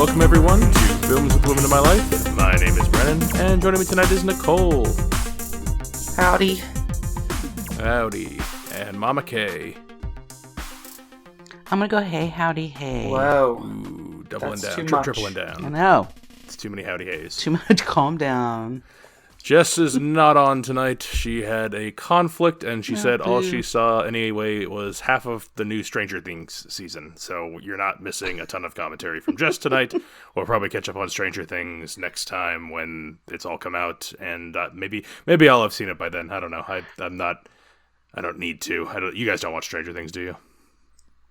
welcome everyone to Films with Women in My Life. My name is Brennan, and joining me tonight is Nicole. Howdy. Howdy. And Mama Kay. I'm gonna go hey, howdy, hey. Whoa. Ooh, doubling That's down, too much. tripling I down. know. It's too many howdy hays. Too much. Calm down. Jess is not on tonight. She had a conflict, and she said all boo. she saw anyway was half of the new Stranger Things season. So you're not missing a ton of commentary from Jess tonight. We'll probably catch up on Stranger Things next time when it's all come out, and maybe I'll have seen it by then. I don't know. I'm not. I don't need to. You guys don't watch Stranger Things, do you?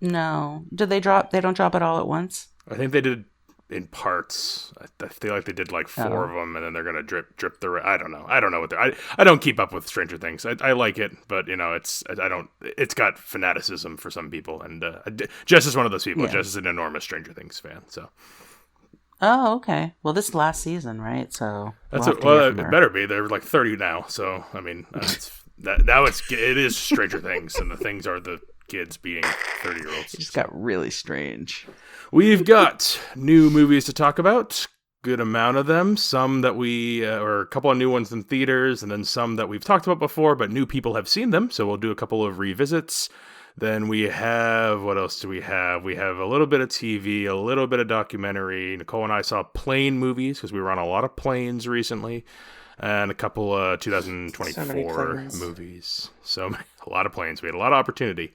No. Did they drop? They don't drop it all at once? I think they did in parts. I feel like they did like four of them, and then they're gonna drip the. I don't know. I don't know what they're. I don't keep up with Stranger Things. I like it, but you know, it's got fanaticism for some people, and Jess is one of those people. Yeah. Jess is an enormous Stranger Things fan, so. Oh, okay. Well, this is last season, right? So That's we'll have to hear from it. her. Better be. They're like 30 now, so I mean, it is Stranger Things, and the things are the kids being 30-year-olds. It just got really strange. We've got new movies to talk about. Good amount of them. Some that or a couple of new ones in theaters, and then some that we've talked about before, but new people have seen them. So we'll do a couple of revisits. Then we have, what else do we have? We have a little bit of TV, a little bit of documentary. Nicole and I saw plane movies because we were on a lot of planes recently. And a couple of 2024 movies. So a lot of planes. We had a lot of opportunity.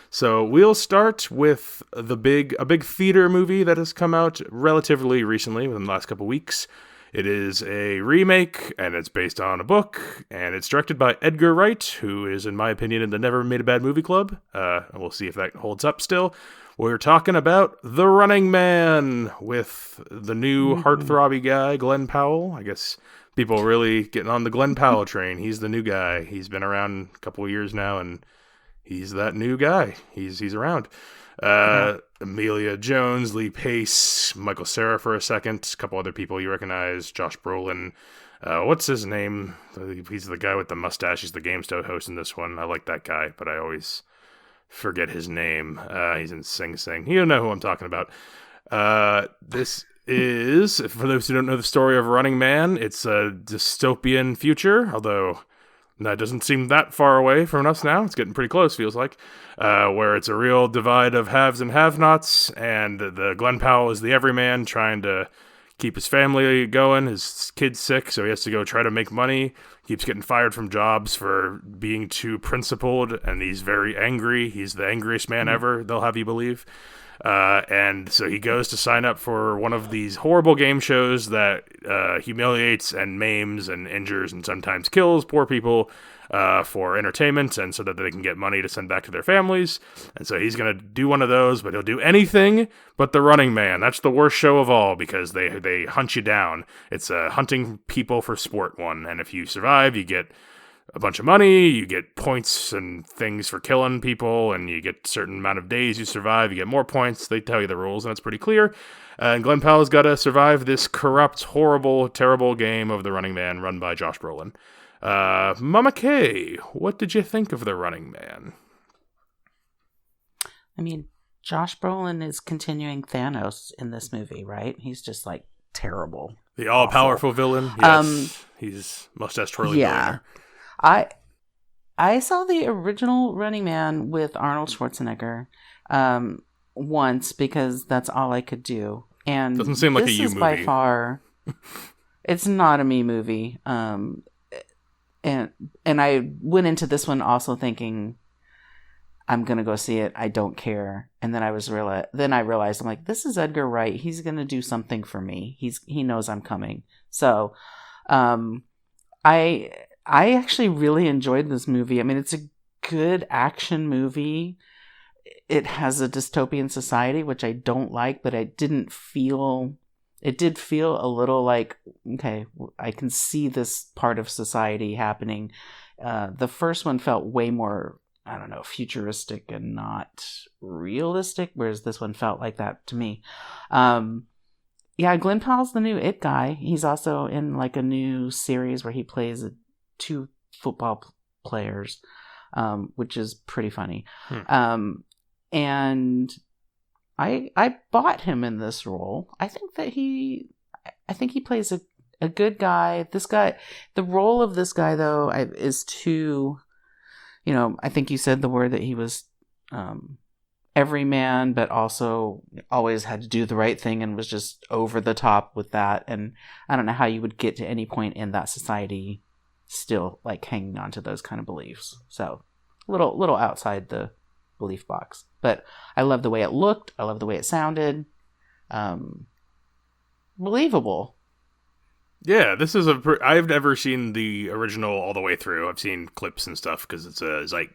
So we'll start with a big theater movie that has come out relatively recently, within the last couple weeks. It is a remake, and it's based on a book, and it's directed by Edgar Wright, who is, in my opinion, in the Never Made a Bad Movie Club. And we'll see if that holds up still. We're talking about The Running Man with the new heartthrobby guy, Glenn Powell. I guess people really getting on the Glenn Powell train. He's the new guy. He's been around a couple of years now, and he's that new guy. He's around. Emilia Jones, Lee Pace, Michael Cera for a second, a couple other people you recognize, Josh Brolin. What's his name? He's the guy with the mustache. He's the Game Show host in this one. I like that guy, but I always forget his name. He's in Sing Sing. You know who I'm talking about. This is, for those who don't know the story of Running Man, it's a dystopian future, although that doesn't seem that far away from us now. It's getting pretty close, feels like, where it's a real divide of haves and have-nots, and the Glenn Powell is the everyman trying to keep his family going. His kid's sick, so he has to go try to make money. Keeps getting fired from jobs for being too principled, and he's very angry. He's the angriest man ever, they'll have you believe. And so he goes to sign up for one of these horrible game shows that humiliates and maims and injures and sometimes kills poor people for entertainment, and so that they can get money to send back to their families. And so he's going to do one of those, but he'll do anything but The Running Man. That's the worst show of all because they hunt you down. It's a hunting people for sport one, and if you survive, you get a bunch of money, you get points and things for killing people, and you get a certain amount of days you survive, you get more points. They tell you the rules, and it's pretty clear. And Glenn Powell's got to survive this corrupt, horrible, terrible game of The Running Man run by Josh Brolin. Mama Kay, what did you think of The Running Man? I mean, Josh Brolin is continuing Thanos in this movie, right? He's just like terrible. The all-powerful villain? Yes. He's mustache twirling billionaire. I saw the original Running Man with Arnold Schwarzenegger once because that's all I could do. And doesn't seem like a you movie. By far, it's not a me movie. And I went into this one also thinking I'm gonna go see it. I don't care. And then I realized I'm like, this is Edgar Wright. He's gonna do something for me. He knows I'm coming. So, I actually really enjoyed this movie. I mean, it's a good action movie. It has a dystopian society, which I don't like, but it did feel a little like, okay, I can see this part of society happening. The first one felt way more, I don't know, futuristic and not realistic, whereas this one felt like that to me. Yeah, Glenn Powell's the new It guy. He's also in like a new series where he plays two football players, which is pretty funny. And I bought him in this role. I think he plays a good guy. The role of this guy though is too, I think you said the word that he was everyman, but also always had to do the right thing and was just over the top with that. And I don't know how you would get to any point in that society still like hanging on to those kind of beliefs. So little outside the belief box, but I love the way it looked. I love the way it sounded. Believable. Yeah, this is I've never seen the original all the way through. I've seen clips and stuff because it's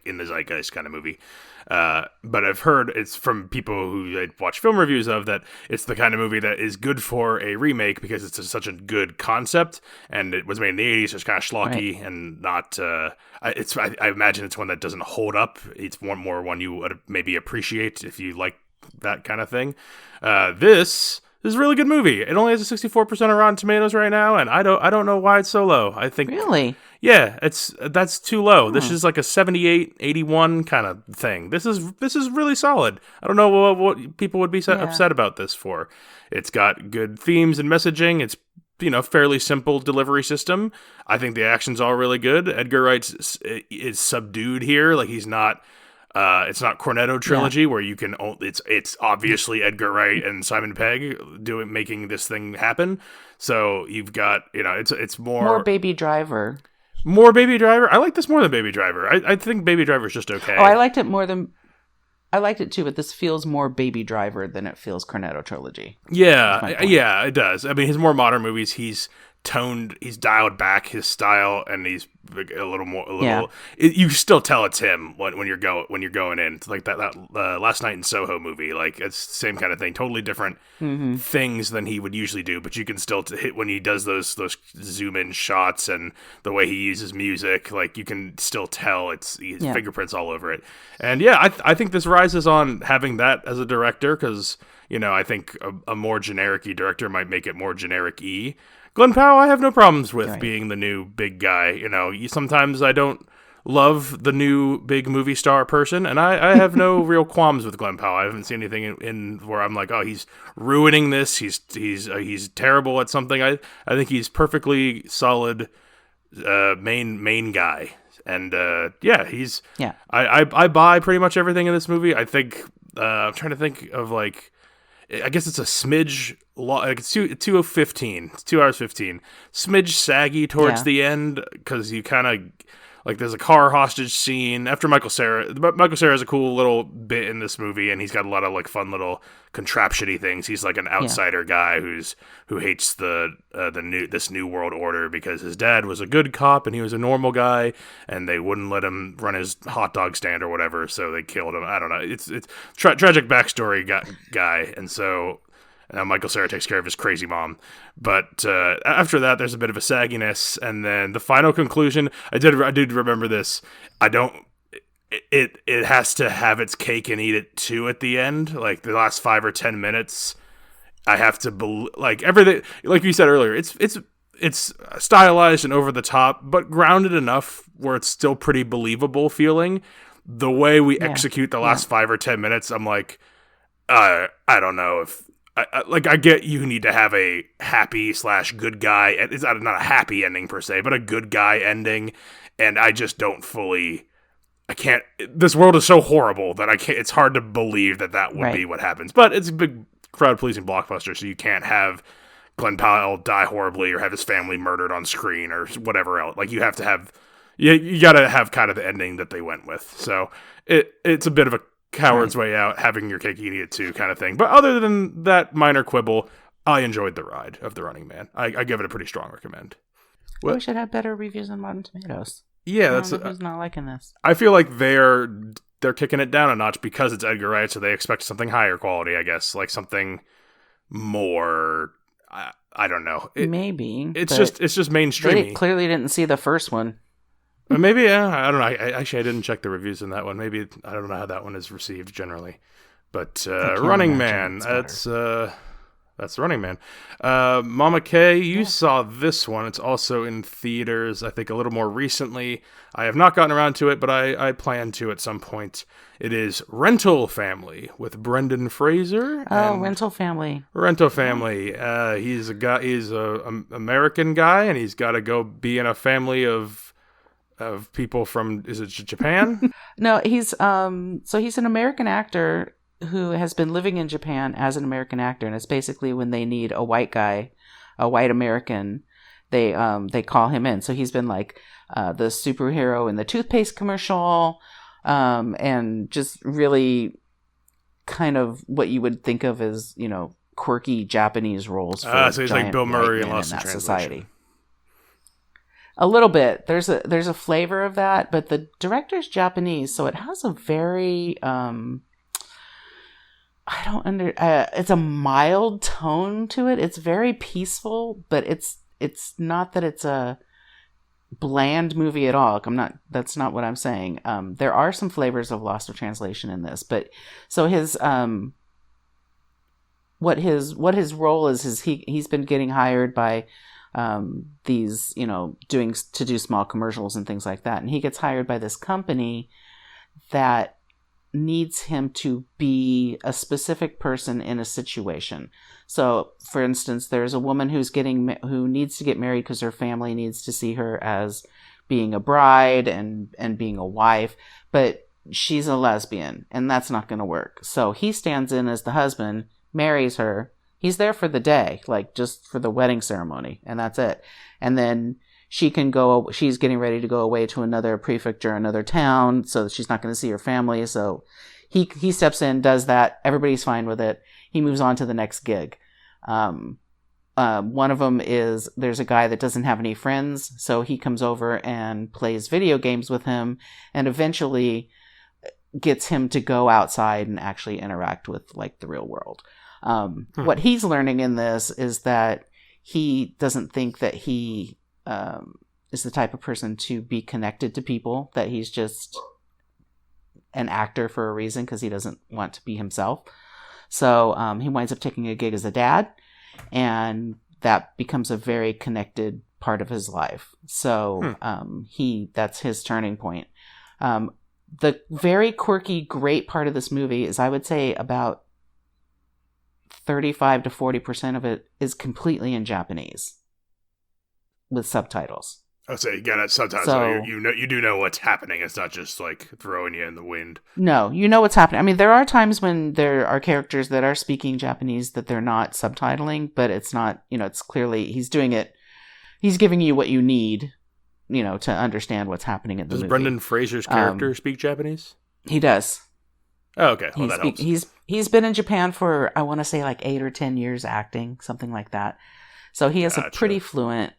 in the zeitgeist kind of movie. But I've heard it's from people who I watch film reviews of that it's the kind of movie that is good for a remake because it's such a good concept and it was made in the 80s, so it's kind of schlocky and not. I imagine it's one that doesn't hold up. It's one you would maybe appreciate if you like that kind of thing. This is a really good movie. It only has a 64% of Rotten Tomatoes right now, and I don't know why it's so low. I think really, yeah, that's too low. This is like a 78, 81 kind of thing. This is really solid. I don't know what people would be upset about this for. It's got good themes and messaging. It's fairly simple delivery system. I think the action's all really good. Edgar Wright is subdued here. Like he's not. It's not Cornetto trilogy where you can. It's obviously Edgar Wright and Simon Pegg making this thing happen. So you've got it's more Baby Driver. More Baby Driver. I like this more than Baby Driver. I think Baby Driver is just okay. Oh, I liked it too, but this feels more Baby Driver than it feels Cornetto trilogy. Yeah, it does. I mean, his more modern movies, he's dialed back his style, and he's a little more. You still tell it's him when you're going in. It's like that Last Night in Soho movie. Like it's the same kind of thing. Totally different things than he would usually do, but you can still hit when he does those zoom in shots and the way he uses music. Like you can still tell his fingerprints all over it. And I think this rises on having that as a director because I think a more generic-y director might make it more generic-y. Glenn Powell, I have no problems with being the new big guy. Sometimes I don't love the new big movie star person, and I have no real qualms with Glenn Powell. I haven't seen anything in where I'm like, oh, he's ruining this. He's terrible at something. I think he's perfectly solid main guy, and I buy pretty much everything in this movie. I think I'm trying to think of like. I guess it's a smidge long. Like it's 2:15. It's 2 hours 15. Smidge saggy towards the end because you kind of like there's a car hostage scene after Michael Cera. Michael Cera has a cool little bit in this movie, and he's got a lot of like fun little contraption-y things. He's like an outsider guy who hates this new world order because his dad was a good cop and he was a normal guy, and they wouldn't let him run his hot dog stand or whatever, so they killed him. I don't know. It's tragic backstory guy, and so. Now Michael Cera takes care of his crazy mom. But after that, there's a bit of a sagginess. And then the final conclusion, I did remember this. It has to have its cake and eat it too at the end. Like the last 5 or 10 minutes, I have to like everything. Like you said earlier, it's stylized and over the top, but grounded enough where it's still pretty believable feeling. The way we execute the last 5 or 10 minutes, I'm like, I don't know if. I get you need to have a happy / good guy. It's not a happy ending per se, but a good guy ending. And I just don't fully. I can't. This world is so horrible that I can't. It's hard to believe that would be what happens. But it's a big crowd pleasing blockbuster, so you can't have Glenn Powell die horribly or have his family murdered on screen or whatever else. Like you have to have. You got to have kind of the ending that they went with. So it's a bit of a coward's way out, having your cake eating it too kind of thing. But other than that minor quibble, I enjoyed the ride of The Running Man. I give it a pretty strong recommend. We should have better reviews on Rotten Tomatoes. Yeah, who's not liking this. I feel like they're kicking it down a notch because it's Edgar Wright, so they expect something higher quality, I guess, like something more. I don't know. Maybe it's just mainstreamy. They clearly didn't see the first one. Maybe, I don't know. I didn't check the reviews in that one. Maybe, I don't know how that one is received generally. But Running Man, that's That's Running Man. Mama K, you Yeah. saw this one. It's also in theaters, I think a little more recently. I have not gotten around to it, but I plan to at some point. It is Rental Family with Brendan Fraser. Oh, And Rental Family. Rental Family. He's a guy. He's a American guy, and he's got to go be in a family of people from, is it Japan? No, he's he's an American actor who has been living in Japan as an American actor, and it's basically when they need a white guy, a white American, they call him in. So he's been like the superhero in the toothpaste commercial, and just really kind of what you would think of as, you know, quirky Japanese roles for So he's giant like Bill Murray white in men Lost in in that Translation. society. A little bit. There's a flavor of that, but the director's Japanese, so it has a very it's a mild tone to it. It's very peaceful, but it's not that it's a bland movie at all. That's not what I'm saying. There are some flavors of Lost in Translation in this, but so his what his role is he's been getting hired by these, you know, do small commercials and things like that, and he gets hired by this company that needs him to be a specific person in a situation. So, for instance, there's a woman who needs to get married because her family needs to see her as being a bride and being a wife, but she's a lesbian, and that's not going to work. So he stands in as the husband, marries her. He's there for the day, like just for the wedding ceremony, and that's it. And then she's getting ready to go away to another prefecture, another town, so she's not going to see her family. So he steps in, does that. Everybody's fine with it. He moves on to the next gig. One of them is, there's a guy that doesn't have any friends, so he comes over and plays video games with him, and eventually gets him to go outside and actually interact with like the real world. What he's learning in this is that he doesn't think that he is the type of person to be connected to people, that he's just an actor for a reason because he doesn't want to be himself. So he winds up taking a gig as a dad, and that becomes a very connected part of his life. So that's his turning point. The very quirky, great part of this movie is, I would say about 35 to 40% of it is completely in Japanese with subtitles. Oh, so you got it subtitles. So you do know what's happening. It's not just like throwing you in the wind. No, you know what's happening. I mean, there are times when there are characters that are speaking Japanese that they're not subtitling, but it's not, you know, it's clearly he's doing it. He's giving you what you need, you know, to understand what's happening in the movie. Does Brendan Fraser's character speak Japanese? He does. Oh, okay. Well, that helps. He's been in Japan for, I want to say, like 8 or 10 years acting, something like that. So he has a pretty fluent.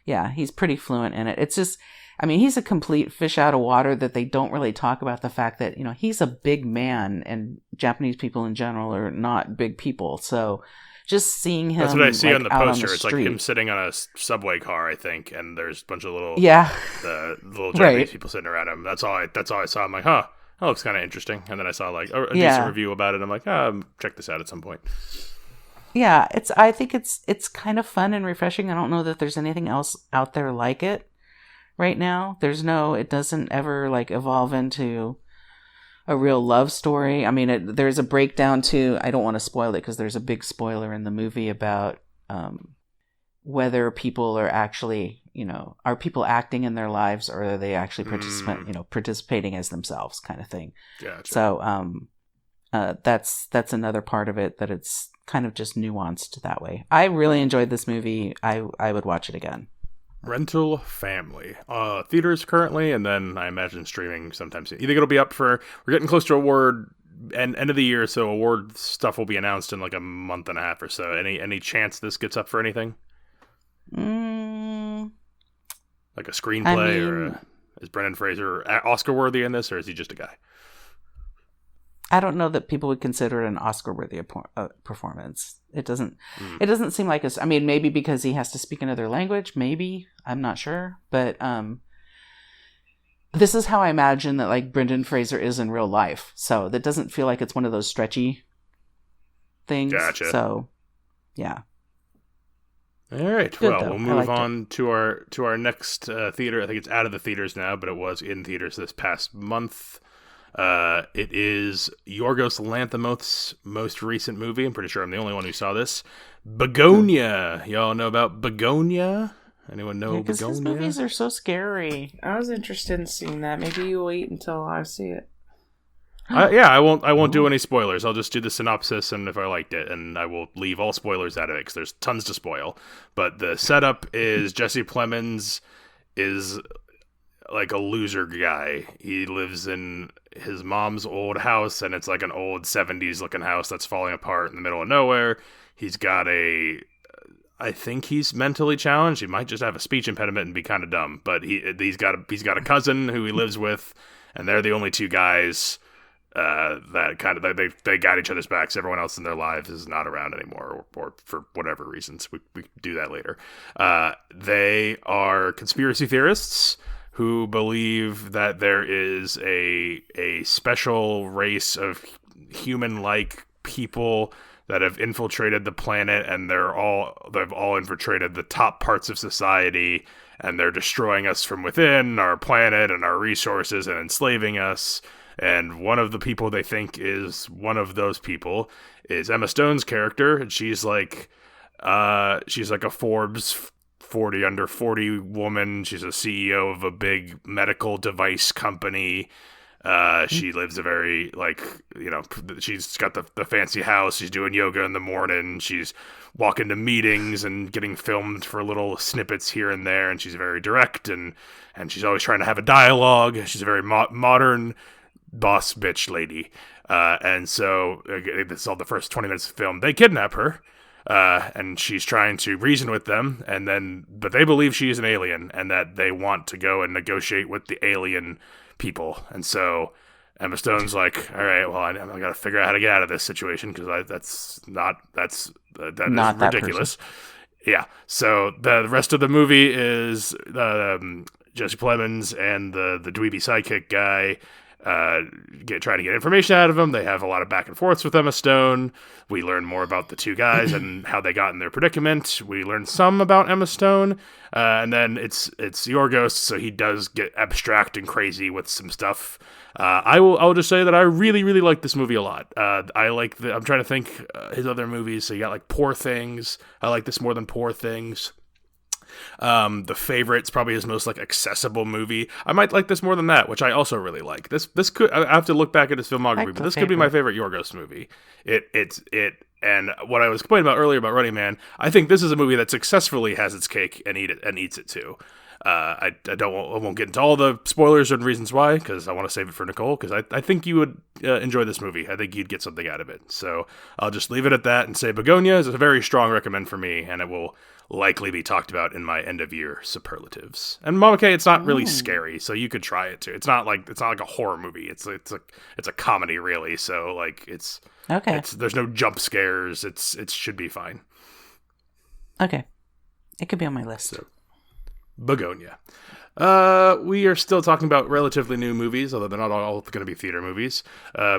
Yeah, he's pretty fluent in it. It's just, I mean, he's a complete fish out of water that they don't really talk about the fact that, you know, he's a big man, and Japanese people in general are not big people. So just seeing him, that's what I see like, on the poster. poster. It's like him sitting on a subway car, I think, and there's a bunch of little little Japanese right. people sitting around him. That's all I saw. I'm like, huh, that looks kind of interesting. And then I saw like a decent review about it. I'm like, check this out at some point. Yeah, I think it's kind of fun and refreshing. I don't know that there's anything else out there like it right now. It doesn't ever like evolve into a real love story. I mean, there's a breakdown to, I don't want to spoil it because there's a big spoiler in the movie about whether people are actually, you know, are people acting in their lives, or are they actually participating as themselves, kind of thing. Gotcha. So that's another part of it, that it's kind of just nuanced that way. I really enjoyed this movie. I would watch it again. Rental Family. Theaters currently, and then I imagine streaming sometime soon. You think it'll be up for, we're getting close to award end of the year, so award stuff will be announced in like a month and a half or so. Any chance this gets up for anything? Like a screenplay, or is Brendan Fraser Oscar worthy in this, or is he just a guy? I don't know that people would consider it an Oscar-worthy performance. It doesn't seem like I mean, maybe because he has to speak another language. Maybe, I'm not sure. But this is how I imagine that like Brendan Fraser is in real life. So that doesn't feel like it's one of those stretchy things. Gotcha. So Yeah. All right. Good, Well, though. we'll I move liked on to our next theater. I think it's out of the theaters now, but it was in theaters this past month. It is Yorgos Lanthimos's most recent movie. I'm pretty sure I'm the only one who saw this. Bugonia. Y'all know about Bugonia? Anyone know because his Bugonia? movies are so scary. I was interested in seeing that. Maybe you wait until I see it. I won't do any spoilers. I'll just do the synopsis and if I liked it, and I will leave all spoilers out of it because there's tons to spoil. But the setup is Jesse Plemons is like a loser guy. He lives in his mom's old house, and it's like an old 70s looking house that's falling apart in the middle of nowhere. He's got I think he's mentally challenged. He might just have a speech impediment and be kind of dumb, but he's got a cousin who he lives with, and they're the only two guys that kind of they got each other's backs. Everyone else in their lives is not around anymore, or for whatever reasons. We do that later. They are conspiracy theorists who believe that there is a special race of human-like people that have infiltrated the planet, and they've all infiltrated the top parts of society, and they're destroying us from within, our planet and our resources, and enslaving us. And one of the people they think is one of those people is Emma Stone's character, and she's like a Forbes 40 under 40 woman. She's a CEO of a big medical device company. She lives a very, she's got the fancy house. She's doing yoga in the morning. She's walking to meetings and getting filmed for little snippets here and there. And she's very direct, and she's always trying to have a dialogue. She's a very modern boss bitch lady. And so this is all the first 20 minutes of the film. They kidnap her. And she's trying to reason with them, but they believe she is an alien, and that they want to go and negotiate with the alien people. And so Emma Stone's like, all right, well, I got to figure out how to get out of this situation, because that's ridiculous. Yeah. So the rest of the movie is Jesse Plemons and the dweeby sidekick guy trying to get information out of him. They have a lot of back and forths with Emma Stone. We learn more about the two guys and how they got in their predicament. We learn some about Emma Stone, and then it's Yorgos, so he does get abstract and crazy with some stuff. I'll just say that I really, really like this movie a lot. I'm trying to think his other movies. So you got like Poor Things. I like this more than Poor Things. The Favorite's probably his most accessible movie. I might like this more than that, which I also really like. This could, I have to look back at his filmography, but this could be my favorite Yorgos movie. And what I was complaining about earlier about Running Man, I think this is a movie that successfully has its cake and eats it too. I won't get into all the spoilers and reasons why, because I want to save it for Nicole, because I think you would enjoy this movie. I think you'd get something out of it. So I'll just leave it at that and say Bugonia is a very strong recommend for me, and it will likely be talked about in my end of year superlatives. And Mama K, it's not really scary, so you could try it too. It's not like a horror movie. It's a comedy really. So it's okay. There's no jump scares. It should be fine. Okay, it could be on my list. So, Bugonia. We are still talking about relatively new movies, although they're not all going to be theater movies,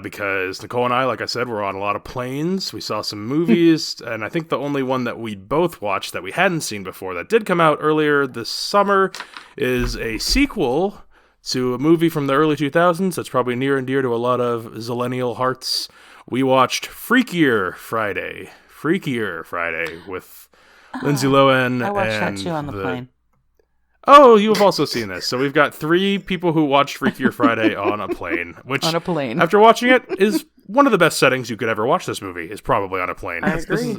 because Nicole and I, like I said, were on a lot of planes. We saw some movies, and I think the only one that we both watched that we hadn't seen before that did come out earlier this summer is a sequel to a movie from the early 2000s that's probably near and dear to a lot of zillennial hearts. We watched Freakier Friday with Lindsay Lohan. I watched that too on the plane. Oh, you have also seen this. So we've got 3 people who watched Freakier Friday on a plane. Which, on a plane. After watching it, is one of the best settings you could ever watch this movie, is probably on a plane. I agree.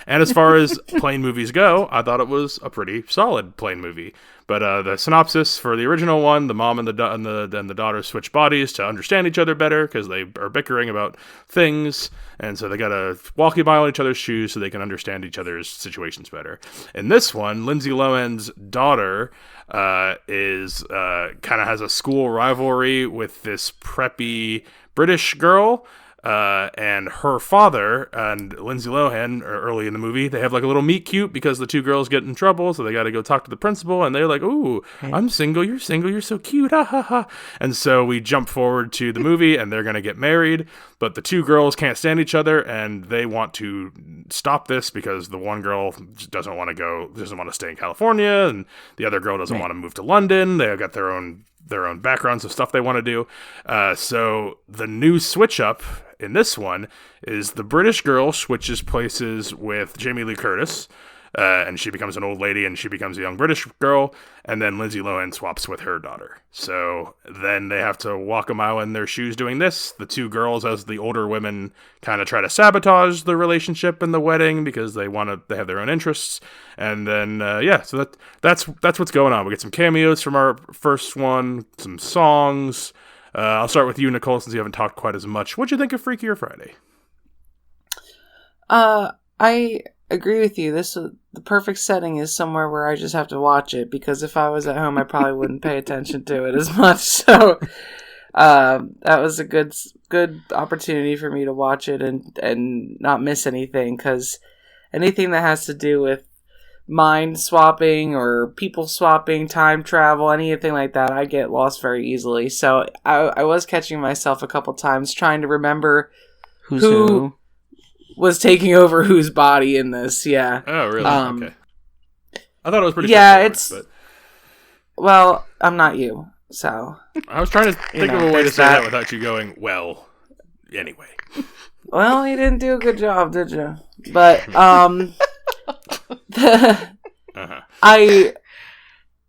And as far as plane movies go, I thought it was a pretty solid plane movie. But the synopsis for the original one, the mom and the daughter switch bodies to understand each other better because they are bickering about things. And so they got to walk a mile in each other's shoes so they can understand each other's situations better. In this one, Lindsay Lohan's daughter is kind of has a school rivalry with this preppy British girl. And her father and Lindsay Lohan, early in the movie, they have like a little meet cute because the two girls get in trouble, so they got to go talk to the principal, and they're like, "Ooh, I'm single, you're so cute, ha ha ha." And so we jump forward to the movie, and they're gonna get married, but the two girls can't stand each other, and they want to stop this because the one girl just doesn't want to stay in California, and the other girl doesn't want to move to London. They've got their own backgrounds of stuff they want to do. So the new switch up in this one is the British girl switches places with Jamie Lee Curtis, and she becomes an old lady and she becomes a young British girl, and then Lindsay Lohan swaps with her daughter. So then they have to walk a mile in their shoes doing this. The two girls, as the older women, kind of try to sabotage the relationship and the wedding because they have their own interests. And then so that's what's going on. We get some cameos from our first one, some songs. I'll start with you, Nicole, since you haven't talked quite as much. What'd you think of Freakier Friday? I agree with you. The perfect setting is somewhere where I just have to watch it, because if I was at home, I probably wouldn't pay attention to it as much. So that was a good opportunity for me to watch it and not miss anything, because anything that has to do with mind swapping or people swapping, time travel, anything like that, I get lost very easily. So I was catching myself a couple times trying to remember who was taking over whose body in this. Yeah. Oh, really? Okay. I thought it was pretty. Yeah, well, I'm not you, so I was trying to think of a way to say that without you going, well, anyway. Well, you didn't do a good job, did you? But I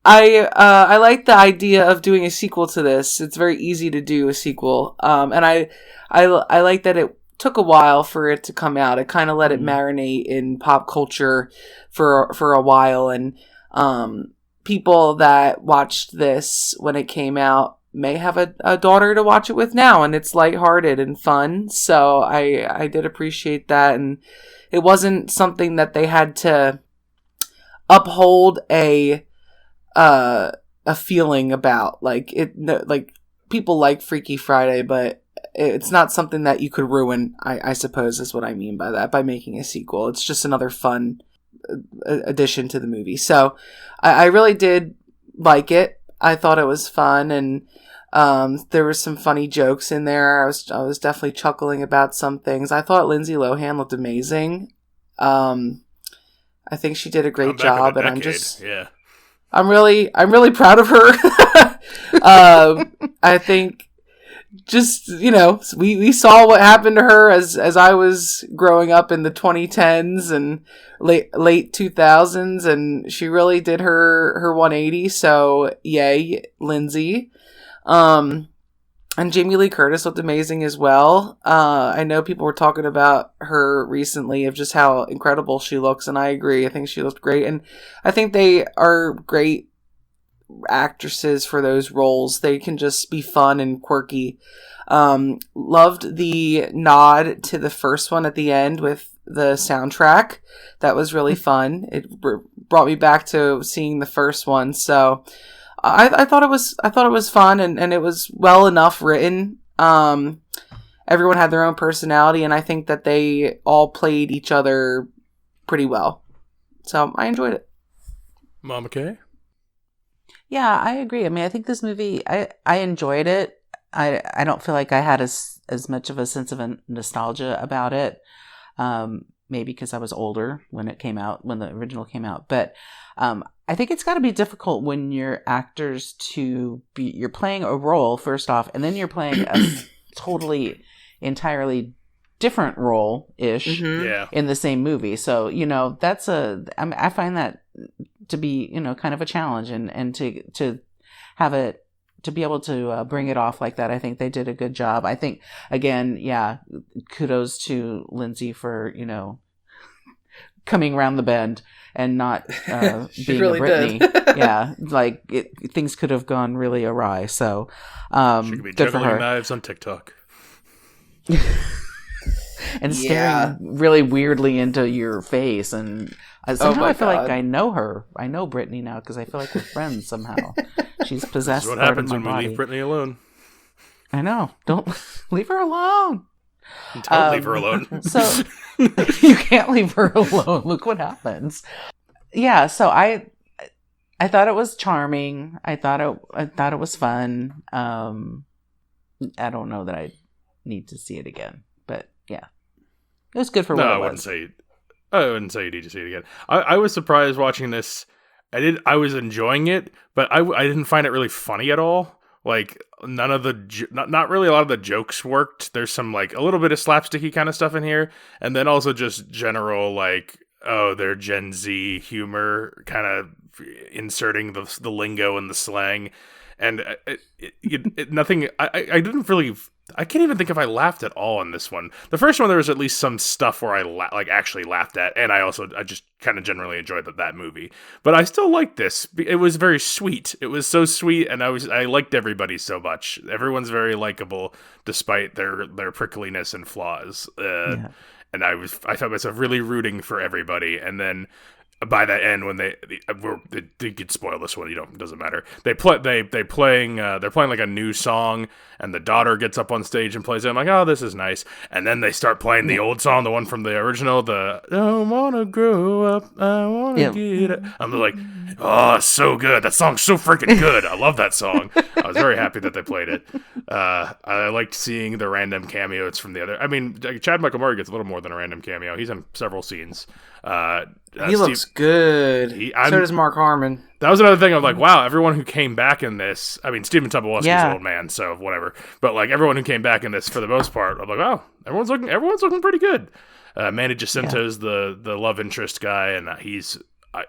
like the idea of doing a sequel to this. It's very easy to do a sequel, and I like that it took a while for it to come out. It kind of let it marinate in pop culture for a while, and people that watched this when it came out may have a daughter to watch it with now, and it's lighthearted and fun. So I did appreciate that, and it wasn't something that they had to uphold a feeling about. Like people like Freaky Friday, but it's not something that you could ruin, I suppose is what I mean by that, by making a sequel. It's just another fun addition to the movie. So I really did like it. I thought it was fun, and there were some funny jokes in there. I was definitely chuckling about some things. I thought Lindsay Lohan looked amazing. I think she did a great job, and I'm really proud of her. I think just, we saw what happened to her as I was growing up in the 2010s and late 2000s, and she really did her 180. So yay, Lindsay. And Jamie Lee Curtis looked amazing as well. I know people were talking about her recently of just how incredible she looks, and I agree. I think she looked great, and I think they are great actresses for those roles. They can just be fun and quirky. Loved the nod to the first one at the end with the soundtrack. That was really fun. It brought me back to seeing the first one. So I thought it was fun, and it was well enough written. Everyone had their own personality, and I think that they all played each other pretty well. So I enjoyed it. Mama Kay? Yeah, I agree. I mean, I think this movie, I enjoyed it. I don't feel like I had as much of a sense of a nostalgia about it. Maybe because I was older when it came out, when the original came out. But I think it's got to be difficult when you're actors you're playing a role, first off, and then you're playing a totally, entirely different role-ish in the same movie. So, I find that to be, kind of a challenge, and to have it, to be able to bring it off like that. I think they did a good job. I think, again, kudos to Lindsay for, coming around the bend and not being really a Britney. Things could have gone really awry. So she could be good for juggling her. Knives on TikTok. And staring really weirdly into your face, and somehow I feel like I know her. I know Brittany now because I feel like we're friends somehow. She's possessed. This is what part happens of my when body. we leave Brittany alone. I know. Don't leave her alone. Don't leave her alone. So you can't leave her alone. Look what happens. Yeah, so I thought it was charming. I thought it was fun. I don't know that I need to see it again, but yeah, it was good for what it was. I wouldn't say you need to see it again. I was surprised watching this. I was enjoying it, but I didn't find it really funny at all. Like none of the not really a lot of the jokes worked. There's some like a little bit of slapsticky kind of stuff in here, and then also just general like they're Gen Z humor, kind of inserting the lingo and the slang, and nothing. I didn't really. I can't even think if I laughed at all in this one. The first one, there was at least some stuff where I actually laughed at, and I just kind of generally enjoyed that movie. But I still liked this. It was very sweet. It was so sweet, and I liked everybody so much. Everyone's very likable, despite their prickliness and flaws. And I found myself really rooting for everybody, and then by the end, when they could spoil this one, it doesn't matter. They're playing like a new song, and the daughter gets up on stage and plays it. I'm like, oh, this is nice. And then they start playing the old song, the one from the original, the "Don't wanna grow up, I wanna get it." I'm like, oh, so good. That song's so freaking good. I love that song. I was very happy that they played it. I liked seeing the random cameos from the other. I mean, Chad Michael Murray gets a little more than a random cameo. He's in several scenes. He looks good. So does Mark Harmon. That was another thing. I'm like, wow, everyone who came back in this. I mean, Stephen Tobolowsky's an old man, so whatever. But like everyone who came back in this, for the most part, I'm like, wow, everyone's looking pretty good. Manny Jacinto's the love interest guy, and he's. I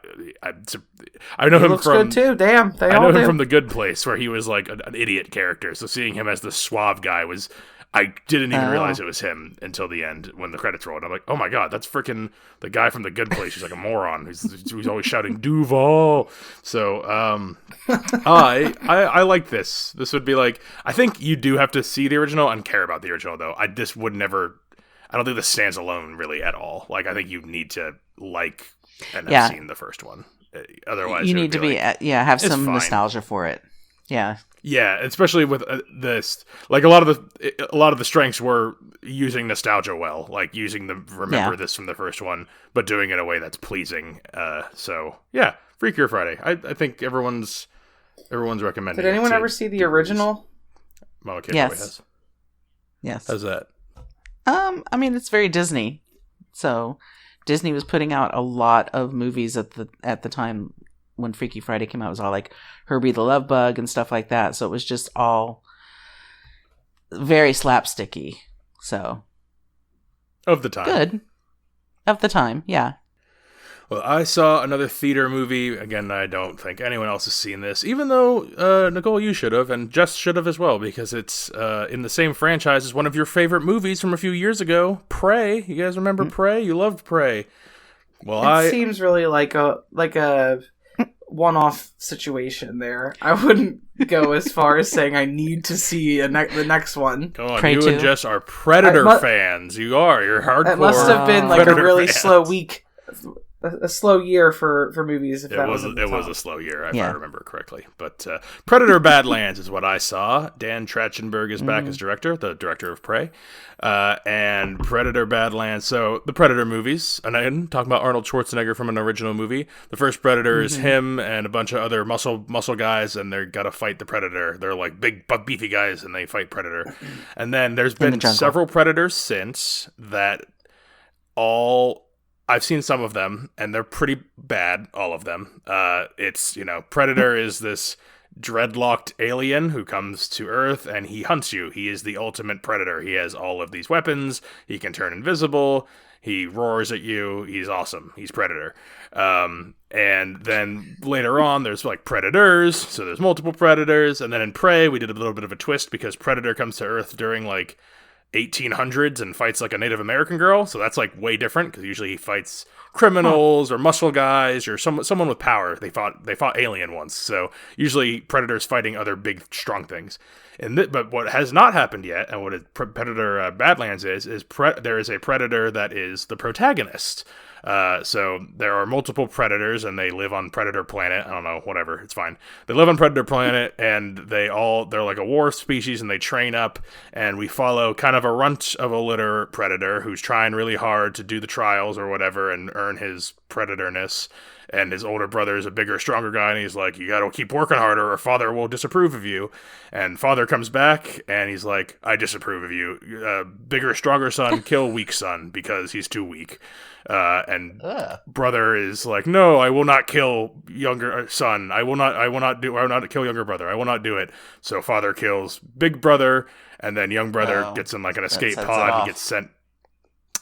know he him looks from good too. Damn, I know him from The Good Place, where he was like an idiot character. So seeing him as the suave guy was. I didn't even realize it was him until the end when the credits rolled. I'm like, oh my god, that's freaking the guy from The Good Place. He's like a moron. He's always shouting Duval. So I like this. This would be like, I think you do have to see the original and care about the original though. I don't think this stands alone really at all. Like I think you need to like and have seen the first one. Otherwise, you need to be have some nostalgia for it. Yeah, especially with this, like a lot of the strengths were using nostalgia well, like using this from the first one, but doing it in a way that's pleasing. So yeah, Freakier Friday. I think everyone's recommending. Did anyone ever see the original? Mama Kid probably has. Yes. How's that? I mean, it's very Disney. So Disney was putting out a lot of movies at the time. When Freaky Friday came out, it was all like Herbie the Love Bug and stuff like that. So it was just all very slapsticky. So of the time, good of the time, yeah. Well, I saw another theater movie. Again, I don't think anyone else has seen this, even though Nicole, you should have, and Jess should have as well, because it's in the same franchise as one of your favorite movies from a few years ago, Prey. You guys remember Prey? You loved Prey. Well, it seems really like a one-off situation there. I wouldn't go as far as saying I need to see the next one. Come on, you and Jess are Predator fans. You're hardcore. It must have been like Predator a really fans. slow week, a slow year for movies. If it that was was a slow year, if I remember correctly. But Predator Badlands is what I saw. Dan Trachtenberg is back as director, the director of Prey, and Predator Badlands. So the Predator movies, and I'm talking about Arnold Schwarzenegger from an original movie. The first Predator is him and a bunch of other muscle guys, and they're gotta fight the Predator. They're like big beefy guys, and they fight Predator. And then there's been several Predators since that. I've seen some of them, and they're pretty bad, all of them. Predator is this dreadlocked alien who comes to Earth, and he hunts you. He is the ultimate predator. He has all of these weapons. He can turn invisible. He roars at you. He's awesome. He's Predator. And then later on, there's like Predators, so there's multiple Predators. And then in Prey, we did a little bit of a twist because Predator comes to Earth during like 1800s and fights like a Native American girl, so that's like way different because usually he fights criminals or muscle guys or someone with power. They fought alien once, so usually Predator's fighting other big strong things. But what has not happened yet, and what Predator Badlands is there is a Predator that is the protagonist. So there are multiple predators, and they live on Predator Planet. I don't know, whatever, it's fine. They live on Predator Planet, and they're like a war species, and they train up, and we follow kind of a runt of a litter predator who's trying really hard to do the trials or whatever and earn his predatorness. And his older brother is a bigger, stronger guy, and he's like, you gotta keep working harder or father will disapprove of you. And father comes back, and he's like, I disapprove of you. Bigger, stronger son, kill weak son, because he's too weak. And brother is like, no, I will not kill younger son. I will not kill younger brother. I will not do it. So father kills big brother, and then young brother gets in like an escape pod. He gets sent.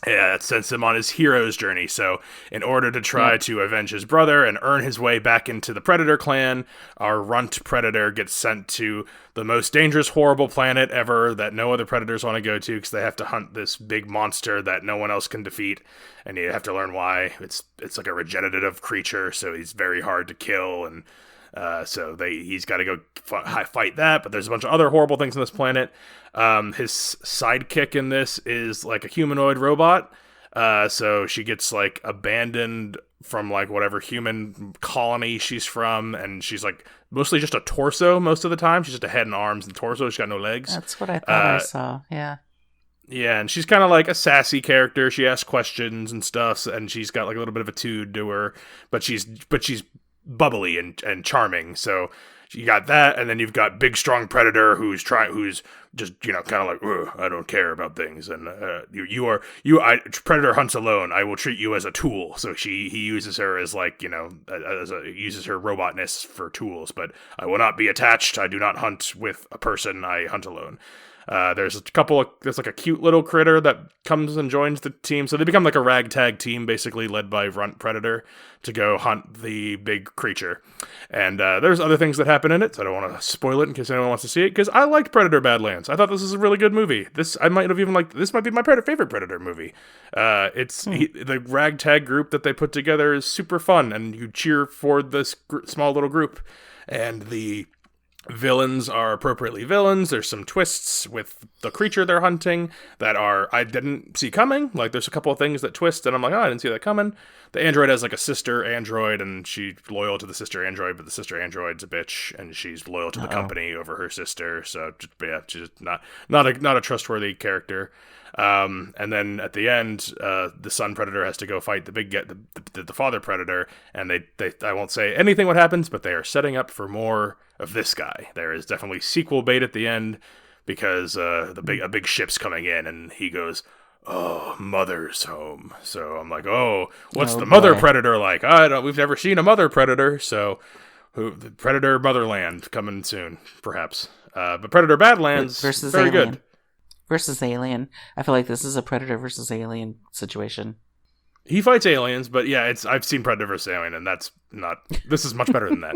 Yeah, that sends him on his hero's journey. So, in order to try to avenge his brother and earn his way back into the Predator clan, our runt Predator gets sent to the most dangerous, horrible planet ever that no other Predators want to go to because they have to hunt this big monster that no one else can defeat. And you have to learn why. It's like a regenerative creature, so he's very hard to kill. And he's got to go fight that, but there's a bunch of other horrible things on this planet. His sidekick in this is like a humanoid robot. So she gets like abandoned from like whatever human colony she's from, and she's like mostly just a torso most of the time. She's just a head and arms and torso. She's got no legs. That's what I thought I saw. Yeah. Yeah, and she's kind of like a sassy character. She asks questions and stuff, and she's got like a little bit of a tude to her, but she's bubbly and charming. So you got that, and then you've got big strong predator who's just kind of like, I don't care about things, and predator hunts alone. I will treat you as a tool. So he uses her as like uses her robotness for tools, but I will not be attached. I do not hunt with a person. I hunt alone. There's like a cute little critter that comes and joins the team. So they become like a ragtag team, basically led by Runt Predator to go hunt the big creature. And there's other things that happen in it, so I don't want to spoil it in case anyone wants to see it, because I liked Predator Badlands. I thought this was a really good movie. This might be my favorite Predator movie. The ragtag group that they put together is super fun, and you cheer for this small little group. And the villains are appropriately villains. There's some twists with the creature they're hunting that I didn't see coming. Like, there's a couple of things that twist, and I'm like, I didn't see that coming. The android has like a sister android, and she's loyal to the sister android, but the sister android's a bitch, and she's loyal to the company over her sister. So she's not a trustworthy character. And then at the end, the son predator has to go fight the father predator, and they I won't say anything what happens, but they are setting up for more of this guy. There is definitely sequel bait at the end because a big ship's coming in, and he goes, "Oh, mother's home." So I'm like, "Oh, what's the mother predator like?" We've never seen a mother predator, so the Predator Motherland coming soon, perhaps. But Predator Badlands versus very Alien. good. Versus Alien. I feel like this is a Predator versus Alien situation. He fights aliens, but yeah, I've seen Predator vs. Alien, and this is much better than that.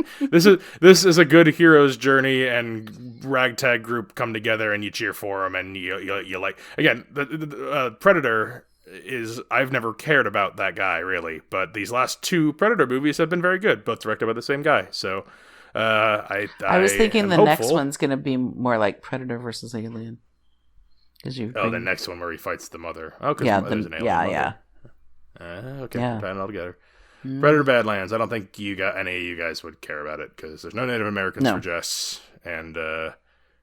This is a good hero's journey, and ragtag group come together, and you cheer for them, and you like, again, the Predator is, I've never cared about that guy really, but these last two Predator movies have been very good, both directed by the same guy. So I was thinking the hopeful. next one's going to be more like Predator versus Alien. The next one where he fights the mother. Oh, because yeah, there's an alien mother. Yeah. Okay, yeah. We're tying it all together. Predator Badlands. I don't think any of you guys would care about it because there's no Native Americans for Jess, and I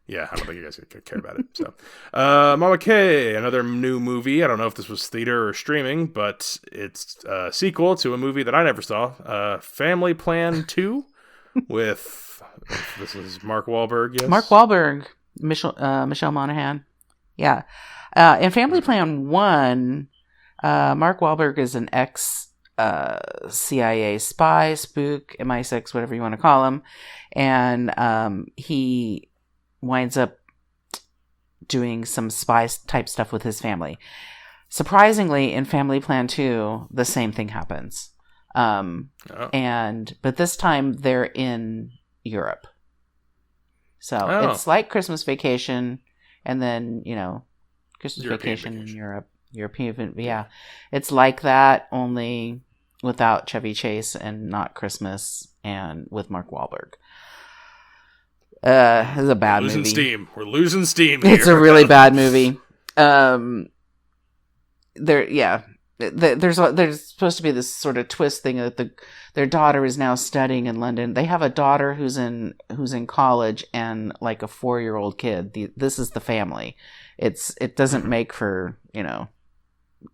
don't think you guys would care about it. So, Mama K, another new movie. I don't know if this was theater or streaming, but it's a sequel to a movie that I never saw. Family Plan 2 with this is Mark Wahlberg. Yes, Mark Wahlberg, Michelle Monaghan. Yeah, in Family Plan 1. Mark Wahlberg is an ex-CIA spy, spook, MI6, whatever you want to call him. And he winds up doing some spy-type stuff with his family. Surprisingly, in Family Plan 2, the same thing happens. But this time, they're in Europe. So it's like Christmas Vacation, and then, Christmas Vacation in Europe. European, yeah, it's like that, only without Chevy Chase and not Christmas, and with Mark Wahlberg. It's a bad movie. We're losing steam. Here. It's a really bad movie. There's supposed to be this sort of twist thing that their daughter is now studying in London. They have a daughter who's in college and like a 4-year-old kid. This is the family. it doesn't make for,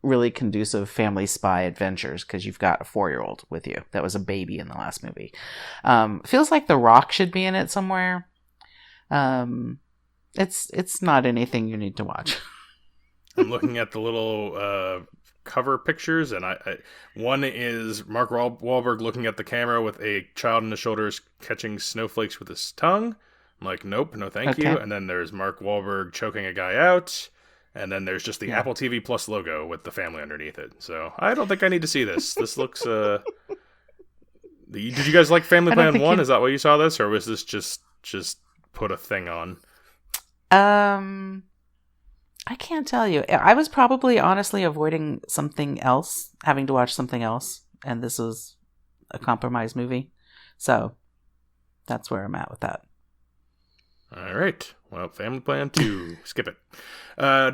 really conducive family spy adventures because you've got a 4-year-old with you that was a baby in the last movie. Feels like The Rock should be in it somewhere. It's not anything you need to watch. I'm looking at the little cover pictures, and one is Mark Wahlberg looking at the camera with a child on his shoulders catching snowflakes with his tongue. I'm like, nope, no thank you. And then there's Mark Wahlberg choking a guy out. And then there's just the Apple TV Plus logo with the family underneath it. So I don't think I need to see this. This looks... Did you guys like Family Plan 1? Is that why you saw this? Or was this just put a thing on? I can't tell you. I was probably honestly avoiding something else, having to watch something else. And this was a compromise movie. So that's where I'm at with that. All right. Well, Family Plan 2. Skip it.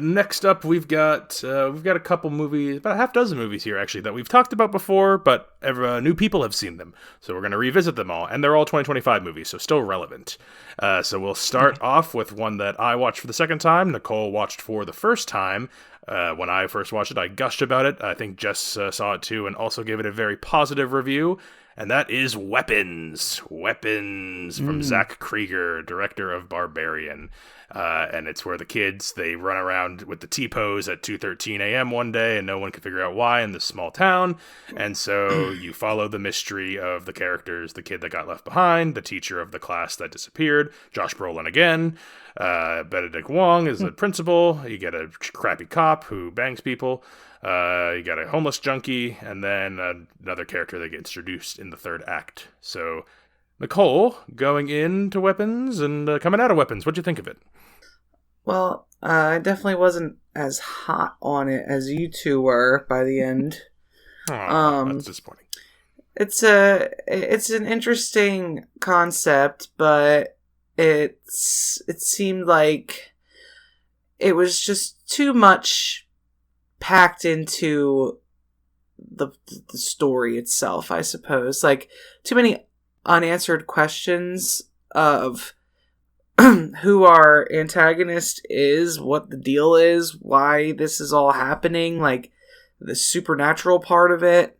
Next up, we've got a couple movies, about a half dozen movies here, actually, that we've talked about before, but new people have seen them. So we're going to revisit them all. And they're all 2025 movies, so still relevant. So we'll start off with one that I watched for the second time. Nicole watched for the first time. When I first watched it, I gushed about it. I think Jess saw it too and also gave it a very positive review. And that is Weapons. Weapons from Zach Krieger, director of Barbarian. And it's where the kids, they run around with the T-pose at 2:13 a.m. one day, and no one can figure out why in this small town. And so you follow the mystery of the characters, the kid that got left behind, the teacher of the class that disappeared, Josh Brolin again, Benedict Wong is the principal, you get a crappy cop who bangs people, you got a homeless junkie, and then another character that gets introduced in the third act. So, Nicole, going into Weapons and coming out of Weapons, what'd you think of it? Well, I definitely wasn't as hot on it as you two were by the end. That's disappointing. It's an interesting concept, but it seemed like it was just too much packed into the story itself, I suppose. Like, too many unanswered questions of who our antagonist is, what the deal is, why this is all happening, like the supernatural part of it.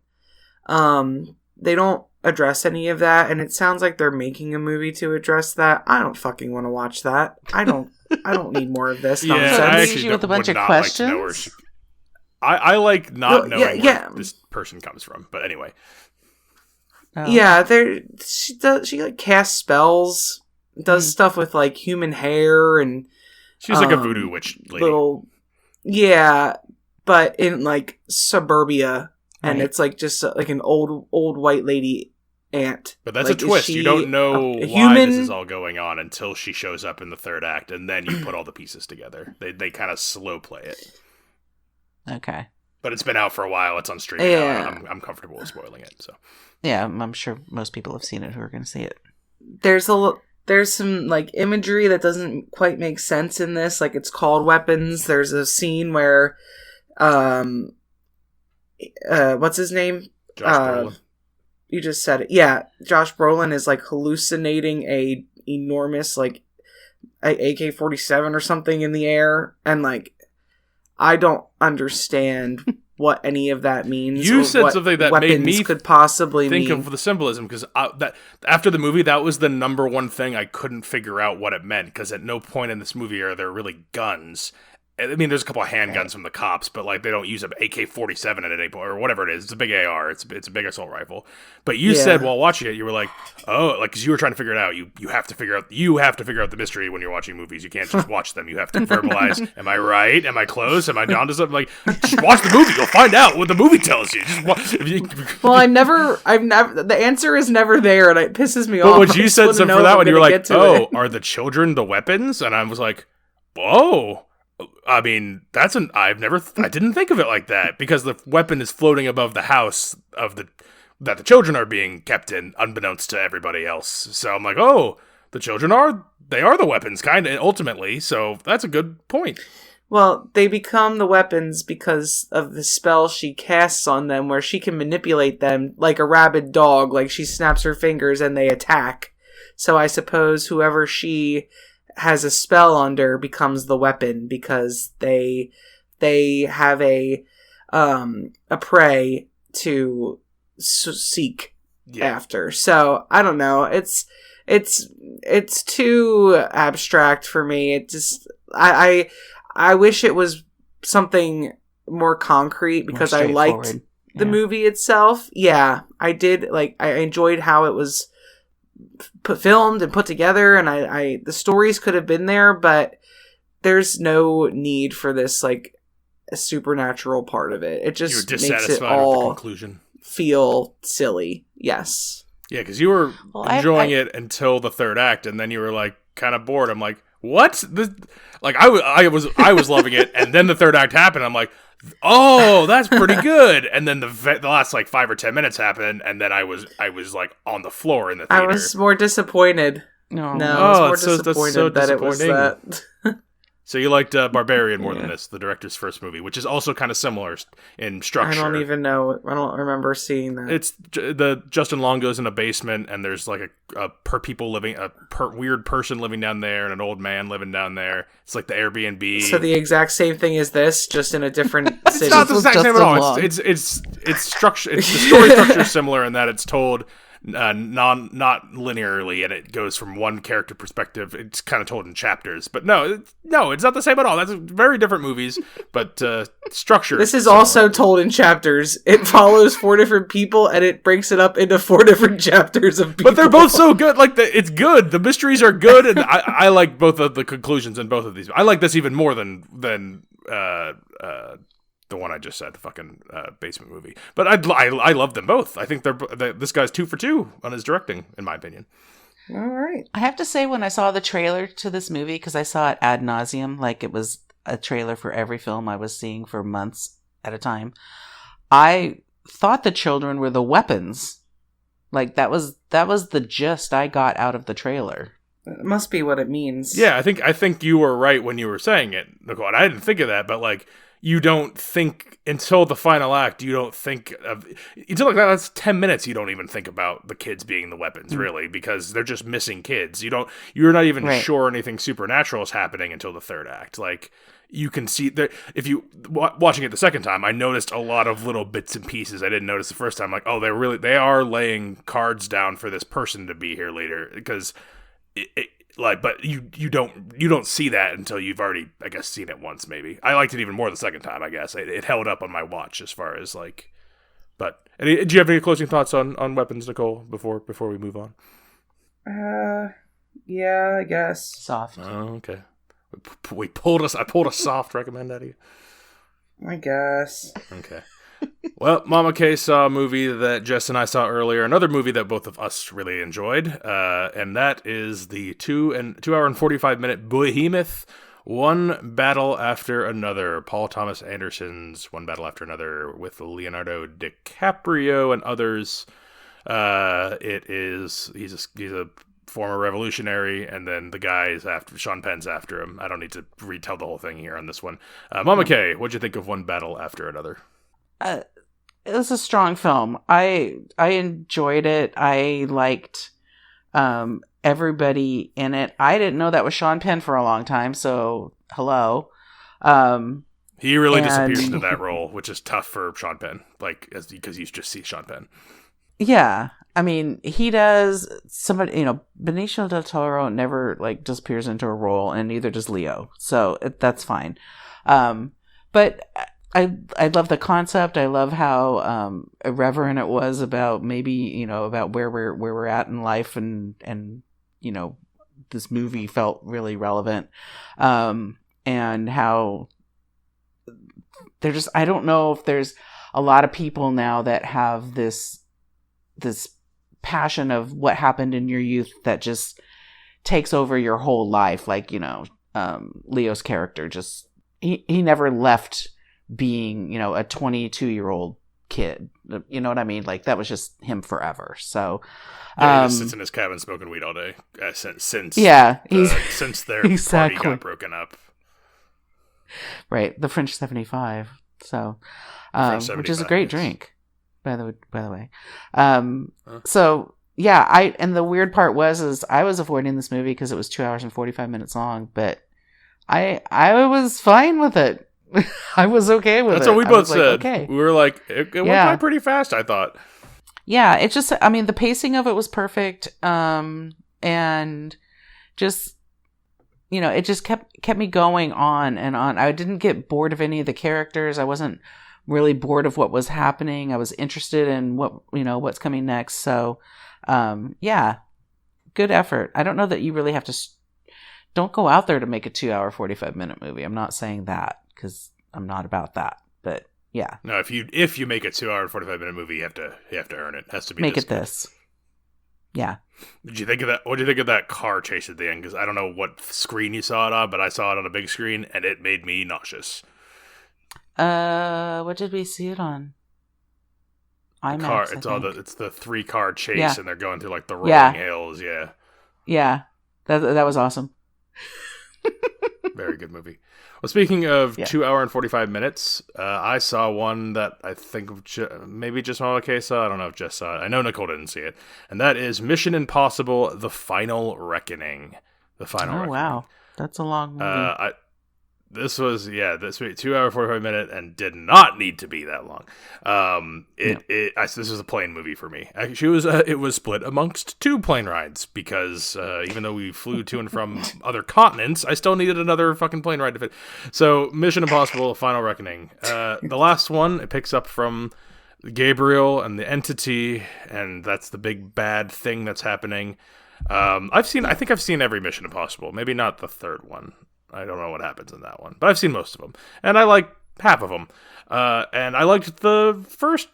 They don't address any of that, and it sounds like they're making a movie to address that. I don't fucking want to watch that. I don't need more of this nonsense. I leaves you with a bunch of questions. I like not knowing where this person comes from, but anyway. Oh. Yeah, she like casts spells, does stuff with like human hair, and she's like a voodoo witch lady. But in like suburbia, and Right. it's like just like an old white lady aunt. But that's like, a twist. You don't know why human? this is all going on until she shows up in the third act, and then you put all the pieces together. They kind of slow play it. Okay. But it's been out for a while. It's on streaming. Yeah. I'm comfortable with spoiling it. So Yeah, I'm sure most people have seen it who are going to see it. There's some like imagery that doesn't quite make sense in this. Like, it's called Weapons. There's a scene where, what's his name? Josh Brolin. You just said it. Yeah, Josh Brolin is like hallucinating a enormous like AK-47 or something in the air, and like I don't understand what any of that means. You said something that made me could possibly think mean. of the symbolism, because that after the movie, that was the number one thing I couldn't figure out what it meant, because at no point in this movie are there really guns. I mean, there's a couple of handguns from the cops, but like they don't use an AK-47 at any point, or whatever it is. It's a big AR. It's a big assault rifle. But you said while watching it, you were like, oh, like, because you were trying to figure it out. You have to figure out the mystery when you're watching movies. You can't just watch them. You have to verbalize. Am I right? Am I close? Am I down to something? Like, just watch the movie. You'll find out what the movie tells you. Just watch. Well, I've never. The answer is never there, and it pisses me but off. But when you said something for that one, you were like, oh, are the children the weapons? And I was like, whoa. I mean, I didn't think of it like that, because the weapon is floating above the house that the children are being kept in, unbeknownst to everybody else. So I'm like, oh, the children are the weapons, kind of, ultimately. So that's a good point. Well, they become the weapons because of the spell she casts on them, where she can manipulate them like a rabid dog. Like, she snaps her fingers and they attack. So I suppose whoever she has a spell under becomes the weapon because they have a prey to seek after. So I don't know. It's too abstract for me. It just I wish it was something more concrete because I liked the movie itself. Yeah, I did. Like, I enjoyed how it was filmed and put together, and I the stories could have been there, but there's no need for this like a supernatural part of it. It just makes it all with the conclusion feel silly. Yes. Yeah, because you were enjoying it until the third act, and then you were like kind of bored. I'm like, what? This, like I was loving it, and then the third act happened. I'm like, oh, that's pretty good. And then the last like 5 or 10 minutes happened, and then I was like on the floor in the theater. I was more disappointed. I was more disappointed that it was that. So you liked Barbarian more than this, the director's first movie, which is also kind of similar in structure. I don't even know. I don't remember seeing that. It's the Justin Long goes in a basement, and there's like a weird person living down there, and an old man living down there. It's like the Airbnb. So the exact same thing as this, just in a different city. It's not the exact same at all. It's structure. The story structure is similar in that it's told not linearly, and it goes from one character perspective. It's kind of told in chapters, but no, it's not the same at all. That's very different movies, but structure. This is also told in chapters. It follows 4 different people, and it breaks it up into 4 different chapters of people. But they're both so good. Like it's good. The mysteries are good, and I like both of the conclusions in both of these. I like this even more than the one I just said, the fucking basement movie. But I love them both. I think this guy's 2 for 2 on his directing, in my opinion. All right. I have to say, when I saw the trailer to this movie, because I saw it ad nauseum, like it was a trailer for every film I was seeing for months at a time, I thought the children were the weapons. Like that was the gist I got out of the trailer. It must be what it means. Yeah, I think you were right when you were saying it, Nicole. And I didn't think of that, but like, you don't think until the final act. You don't think of until like that's 10 minutes. You don't even think about the kids being the weapons, really, because they're just missing kids. You're not even sure anything supernatural is happening until the third act. Like you can see that if you watching it the second time, I noticed a lot of little bits and pieces I didn't notice the first time. Like, oh, they are laying cards down for this person to be here later because but you don't see that until you've already, I guess, seen it once. Maybe I liked it even more the second time. I guess it held up on my watch as far as like. But do you have any closing thoughts on Weapons, Nicole? Before we move on. Yeah, I guess soft. Oh, okay. I pulled a soft recommend out of you. I guess. Okay. Well, Mama K saw a movie that Jess and I saw earlier, another movie that both of us really enjoyed, and that is the 2 hour and 45-minute Behemoth, One Battle After Another, Paul Thomas Anderson's One Battle After Another with Leonardo DiCaprio and others. He's a former revolutionary, and then the guy is after Sean Penn's after him. I don't need to retell the whole thing here on this one. Mama K, what'd you think of One Battle After Another? It was a strong film. I enjoyed it. I liked everybody in it. I didn't know that was Sean Penn for a long time, so hello. He really disappears into that role, which is tough for Sean Penn, because you just see Sean Penn. Yeah, I mean, he does. Somebody, Benicio del Toro never disappears into a role, and neither does Leo, so that's fine. But I love the concept. I love how irreverent it was about maybe about where we're at in life, and this movie felt really relevant, and how they're just, I don't know if there's a lot of people now that have this passion of what happened in your youth that just takes over your whole life. Leo's character just he never left being, a 22-year-old kid. You know what I mean? That was just him forever. So he just sits in his cabin smoking weed all day since their exactly. party got broken up. Right, the French 75. So, which is a great drink, by the way. So yeah, and the weird part is I was avoiding this movie because it was 2 hours and 45 minutes long, but I was fine with it. I was okay with it. That's what we both said. Okay. We were like, it went by pretty fast, I thought. Yeah, it just, I mean, the pacing of it was perfect. And just, you know, it just kept me going on and on. I didn't get bored of any of the characters. I wasn't really bored of what was happening. I was interested in what's coming next. So, yeah, good effort. I don't know that you really have to, don't go out there to make a 2 hour, 45-minute movie. I'm not saying that because I'm not about that, but yeah. No, if you make a 2 hour and 45-minute movie, you have to earn it. It has to be make this it good. this. Yeah. Did you think of that? What did you think of that car chase at the end? Because I don't know what screen you saw it on, but I saw it on a big screen, and it made me nauseous. What did we see it on? IMAX. It's the 3-car chase, and they're going through like the rolling hills. Yeah. Yeah. That was awesome. Very good movie. Well, speaking of 2 hour and 45 minutes, I saw one that I think maybe just Malakay saw. I don't know if Jess saw it. I know Nicole didn't see it. And that is Mission Impossible: The Final Reckoning. Reckoning. Wow. That's a long movie. This was 2 hour 45 minute and did not need to be that long. This was a plane movie for me. Actually, it was split amongst 2 plane rides because even though we flew to and from other continents, I still needed another fucking plane ride to fit. So Mission Impossible: Final Reckoning. The last one, it picks up from Gabriel and the Entity, and that's the big bad thing that's happening. I think I've seen every Mission Impossible. Maybe not the third one. I don't know what happens in that one, but I've seen most of them, and I like half of them. And I liked the first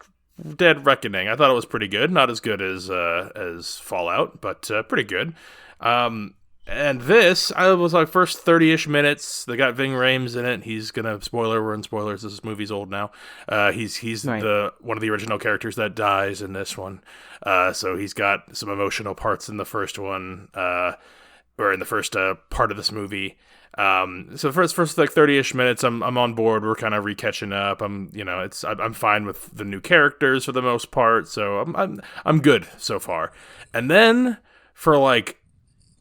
Dead Reckoning. I thought it was pretty good, not as good as Fallout, but pretty good. And this, I was like first 30-ish minutes. They got Ving Rhames in it. He's gonna we're in spoilers. This movie's old now. He's right. One of the original characters that dies in this one. So he's got some emotional parts in the first one, or in the first part of this movie. So first like 30-ish minutes, I'm on board. We're kind of recatching up. I'm fine with the new characters for the most part. So I'm good so far. And then for like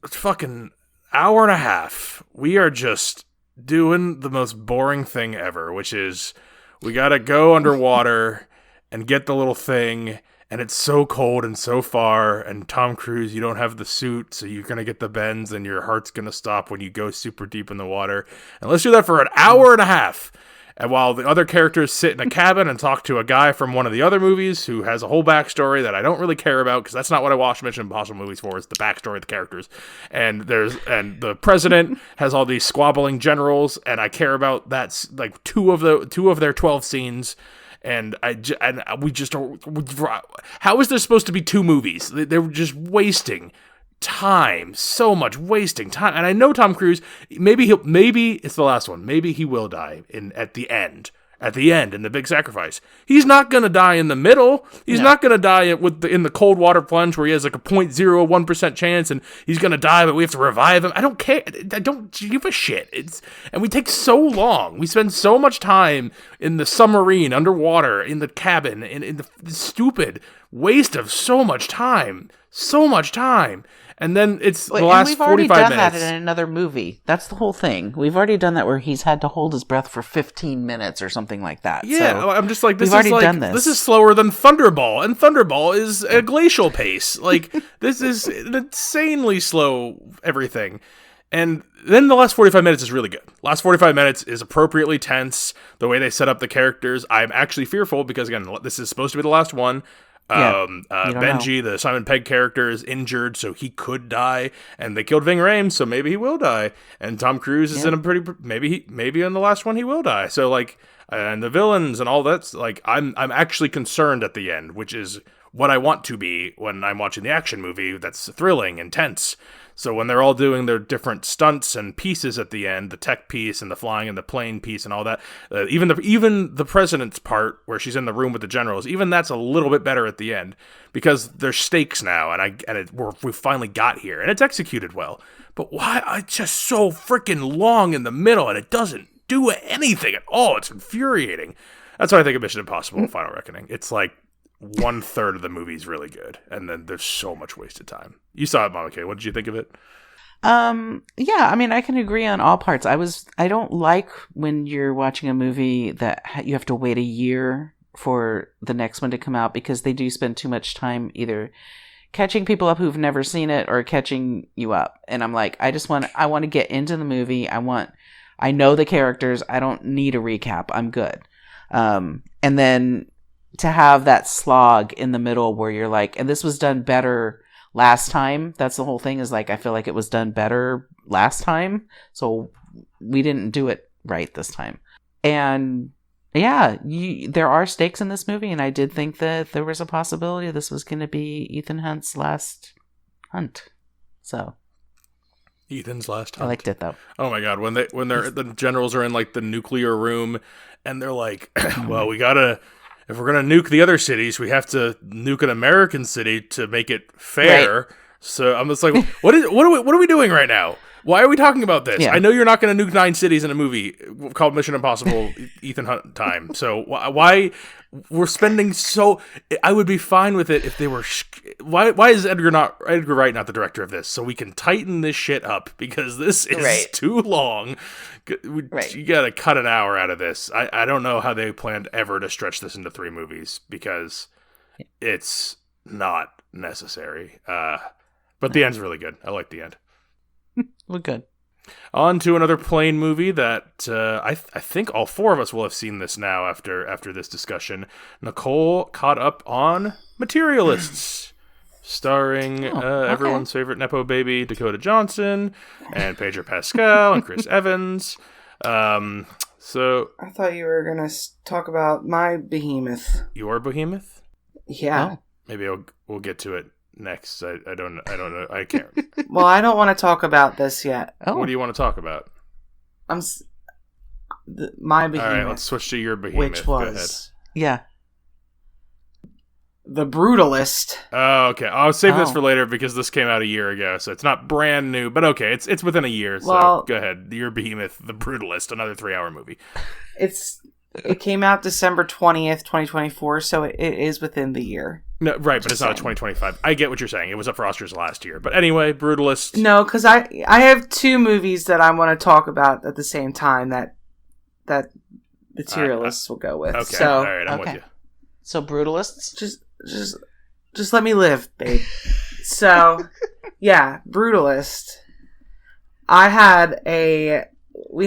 fucking hour and a half, we are just doing the most boring thing ever, which is we gotta go underwater and get the little thing. And it's so cold and so far, and Tom Cruise, you don't have the suit, so you're going to get the bends, and your heart's going to stop when you go super deep in the water. And let's do that for an hour and a half. And while the other characters sit in a cabin and talk to a guy from one of the other movies who has a whole backstory that I don't really care about, because that's not what I watch Mission Impossible movies for, is the backstory of the characters. And the president has all these squabbling generals, and I care about that, like two of their 12 scenes. And we just don't. How is there supposed to be 2 movies? They were just wasting time, so much wasting time. And I know Tom Cruise. Maybe it's the last one. Maybe he will die at the end. At the end, in the big sacrifice, he's not gonna die in the middle. He's not gonna die in the cold water plunge where he has like a 0.01% chance, and he's gonna die, but we have to revive him. I don't care. I don't give a shit. And we take so long. We spend so much time in the submarine, underwater, in the cabin, in the stupid waste of so much time. And then it's the last 45 minutes. We've already done that in another movie. That's the whole thing. We've already done that where he's had to hold his breath for 15 minutes or something like that. Yeah, so I'm just like, we've already done this. This is slower than Thunderball, and Thunderball is a glacial pace. Like, this is an insanely slow everything. And then the last 45 minutes is really good. Last 45 minutes is appropriately tense. The way they set up the characters, I'm actually fearful because, again, this is supposed to be the last one. Benji, the Simon Pegg character, is injured, so he could die, and they killed Ving Rhames, so maybe he will die. And Tom Cruise is in a maybe in the last one he will die. So like, and the villains and all that's like, I'm actually concerned at the end, which is what I want to be when I'm watching the action movie that's thrilling and tense. So when they're all doing their different stunts and pieces at the end, the tech piece and the flying and the plane piece and all that, even the president's part where she's in the room with the generals, even that's a little bit better at the end because there's stakes now, and we finally got here, and it's executed well. But why? It's just so freaking long in the middle, and it doesn't do anything at all. It's infuriating. That's why I think of Mission Impossible: Final Reckoning. It's like, 1/3 of the movie is really good, and then there's so much wasted time. You saw it, Mama K. What did you think of it? Yeah, I mean, I can agree on all parts. I don't like when you're watching a movie that you have to wait a year for the next one to come out, because they do spend too much time either catching people up who've never seen it or catching you up. And I'm like, I want to get into the movie. I know the characters. I don't need a recap. I'm good. And then to have that slog in the middle where you're like, and this was done better last time. That's the whole thing, is like, I feel like it was done better last time, so we didn't do it right this time. And yeah, there are stakes in this movie, and I did think that there was a possibility this was going to be Ethan Hunt's last hunt. So Ethan's last hunt. I liked it though. Oh my god, when the generals are in like the nuclear room, and they're like, well, if we're gonna nuke the other cities, we have to nuke an American city to make it fair. Right. So I'm just like, what are we doing right now? Why are we talking about this? Yeah. I know you're not going to nuke 9 cities in a movie called Mission Impossible Ethan Hunt time. So why we're spending so? I would be fine with it if they were. Why is Edgar Wright not the director of this? So we can tighten this shit up, because this is too long. You got to cut an hour out of this. I don't know how they planned ever to stretch this into 3 movies, because it's not necessary. But the end's really good. I like the end. We're good. On to another Plane movie that I think all 4 of us will have seen this now after this discussion. Nicole caught up on Materialists, starring everyone's favorite Nepo baby, Dakota Johnson, and Pedro Pascal, and Chris Evans. So I thought you were going to talk about my behemoth. Your behemoth? Yeah. Oh. Maybe we'll get to it next. I don't know. I can't. Well, I don't want to talk about this yet. Oh. What do you want to talk about? My behemoth. All right, let's switch to your behemoth. Which was The Brutalist. Oh, okay. I'll save this for later, because this came out a year ago, so it's not brand new. But okay, it's within a year. So go ahead. Your behemoth, The Brutalist, another 3-hour movie. It came out December 20th, 2024, so it is within the year. No, right, but it's not a 2025. I get what you're saying. It was up for Oscars last year. But anyway, Brutalist. No, because I have 2 movies that I want to talk about at the same time that Materialists will go with. Okay, so, all right, I'm with you. So Brutalists? Just let me live, babe. So, yeah, Brutalist. We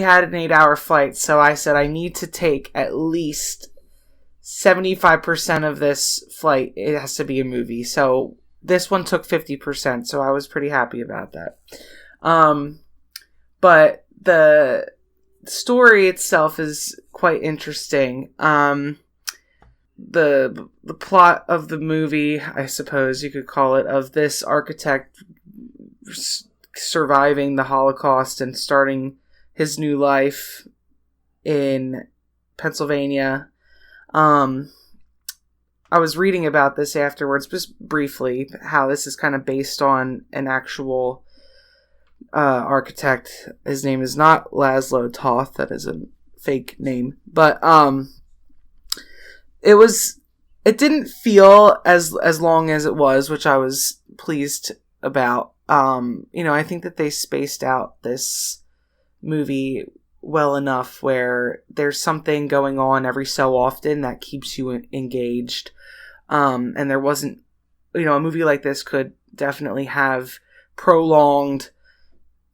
had an 8-hour flight, so I said I need to take at least 75% of this flight. It has to be a movie. So this one took 50%, so I was pretty happy about that. But the story itself is quite interesting. The plot of the movie, I suppose you could call it, of this architect surviving the Holocaust and starting his new life in Pennsylvania. I was reading about this afterwards, just briefly, how this is kind of based on an actual architect. His name is not Laszlo Toth. That is a fake name. But it didn't feel as long as it was, which I was pleased about. I think that they spaced out this movie well enough where there's something going on every so often that keeps you engaged. And there wasn't, a movie like this could definitely have prolonged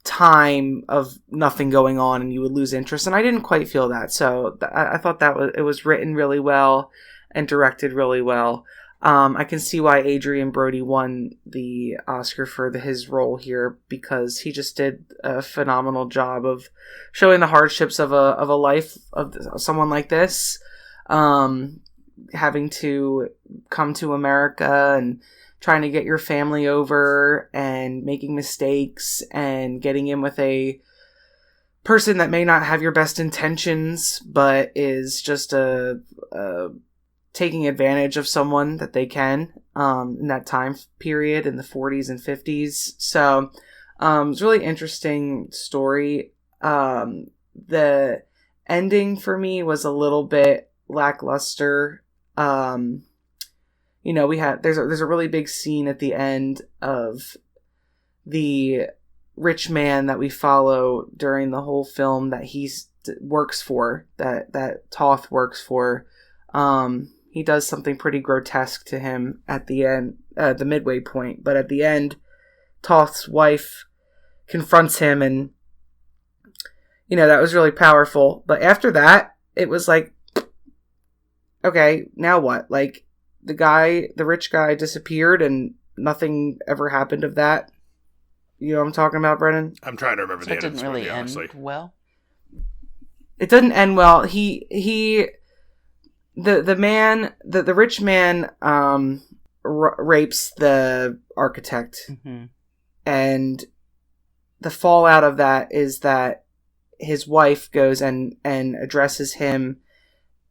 time of nothing going on and you would lose interest. And I didn't quite feel that. So I thought it was written really well and directed really well. I can see why Adrian Brody won the Oscar for his role here, because he just did a phenomenal job of showing the hardships of a life of someone like this, having to come to America and trying to get your family over and making mistakes and getting in with a person that may not have your best intentions, but is just taking advantage of someone that they can in that time period in the 40s and 50s. So it's a really interesting story. The ending for me was a little bit lackluster. there's a really big scene at the end of the rich man that we follow during the whole film that works for, that Toth works for. He does something pretty grotesque to him at the end, the midway point. But at the end, Toth's wife confronts him, and that was really powerful. But after that, it was like, okay, now what? Like, the rich guy disappeared, and nothing ever happened of that. You know what I'm talking about, Brennan? I'm trying to remember the end of this movie, honestly. End well. It doesn't end well. The rich man rapes the architect, and the fallout of that is that his wife goes and addresses him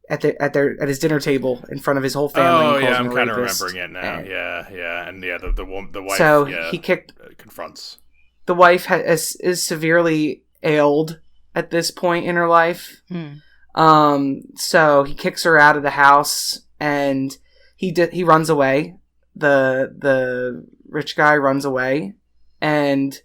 at his dinner table in front of his whole family. Oh yeah, I'm kind of remembering it now. And the wife. So he confronts. The wife is severely ailed at this point in her life. So he kicks her out of the house, and he runs away. The rich guy runs away, and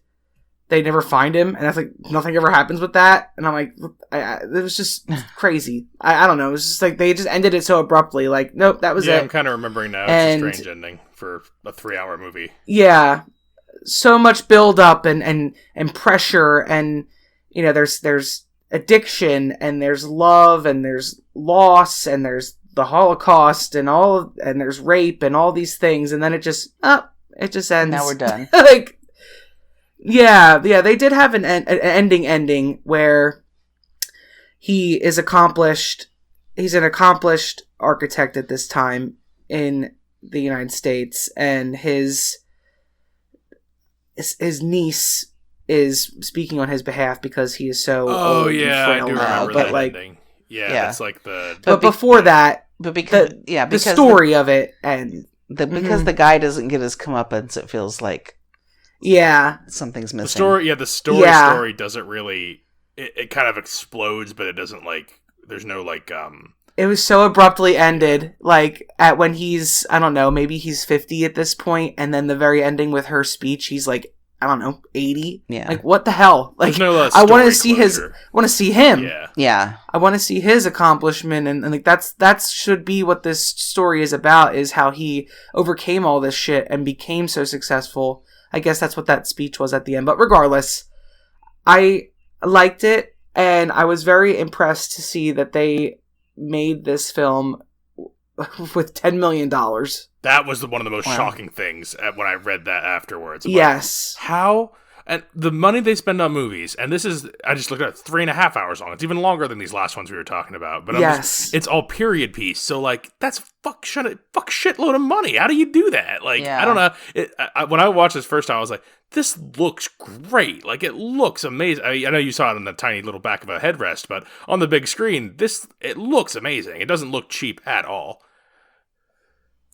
they never find him, and that's like nothing ever happens with that. And I'm like, it was just crazy. I don't know. It was just like they just ended it so abruptly. Like, nope, that was it. Yeah, I'm kind of remembering now. It's a strange ending for a 3-hour movie. Yeah, so much build up and pressure, and there's addiction, and there's love, and there's loss, and there's the Holocaust, and there's rape, and all these things, and then it just ends. Now we're done. Like, yeah, they did have an ending where he is accomplished. He's an accomplished architect at this time in the United States, and his niece is speaking on his behalf because he is so old and frail I do remember now. that But like, ending. Yeah, it's like the. But before that, because the story of it, and because the guy doesn't get his comeuppance, it feels like something's missing. The story doesn't really. It kind of explodes, but it doesn't like. There's no like. It was so abruptly ended, like at when he's, I don't know, maybe he's 50 at this point, and then the very ending with her speech, he's like, I don't know, 80. Yeah. Like, what the hell? Like, I want to see him. Yeah. I want to see his accomplishment, and like that should be what this story is about, is how he overcame all this shit and became so successful. I guess that's what that speech was at the end. But regardless, I liked it, and I was very impressed to see that they made this film with $10 million. That was one of the most shocking things when I read that afterwards. Yes. How? And the money they spend on movies, and this is, I just looked at it, 3.5 hours long. It's even longer than these last ones we were talking about. But it's all period piece. So, like, that's fuck shitload of money. How do you do that? Like, I don't know. When I watched this first time, I was like, this looks great. Like, it looks amazing. I know you saw it on the tiny little back of a headrest, but on the big screen, it looks amazing. It doesn't look cheap at all.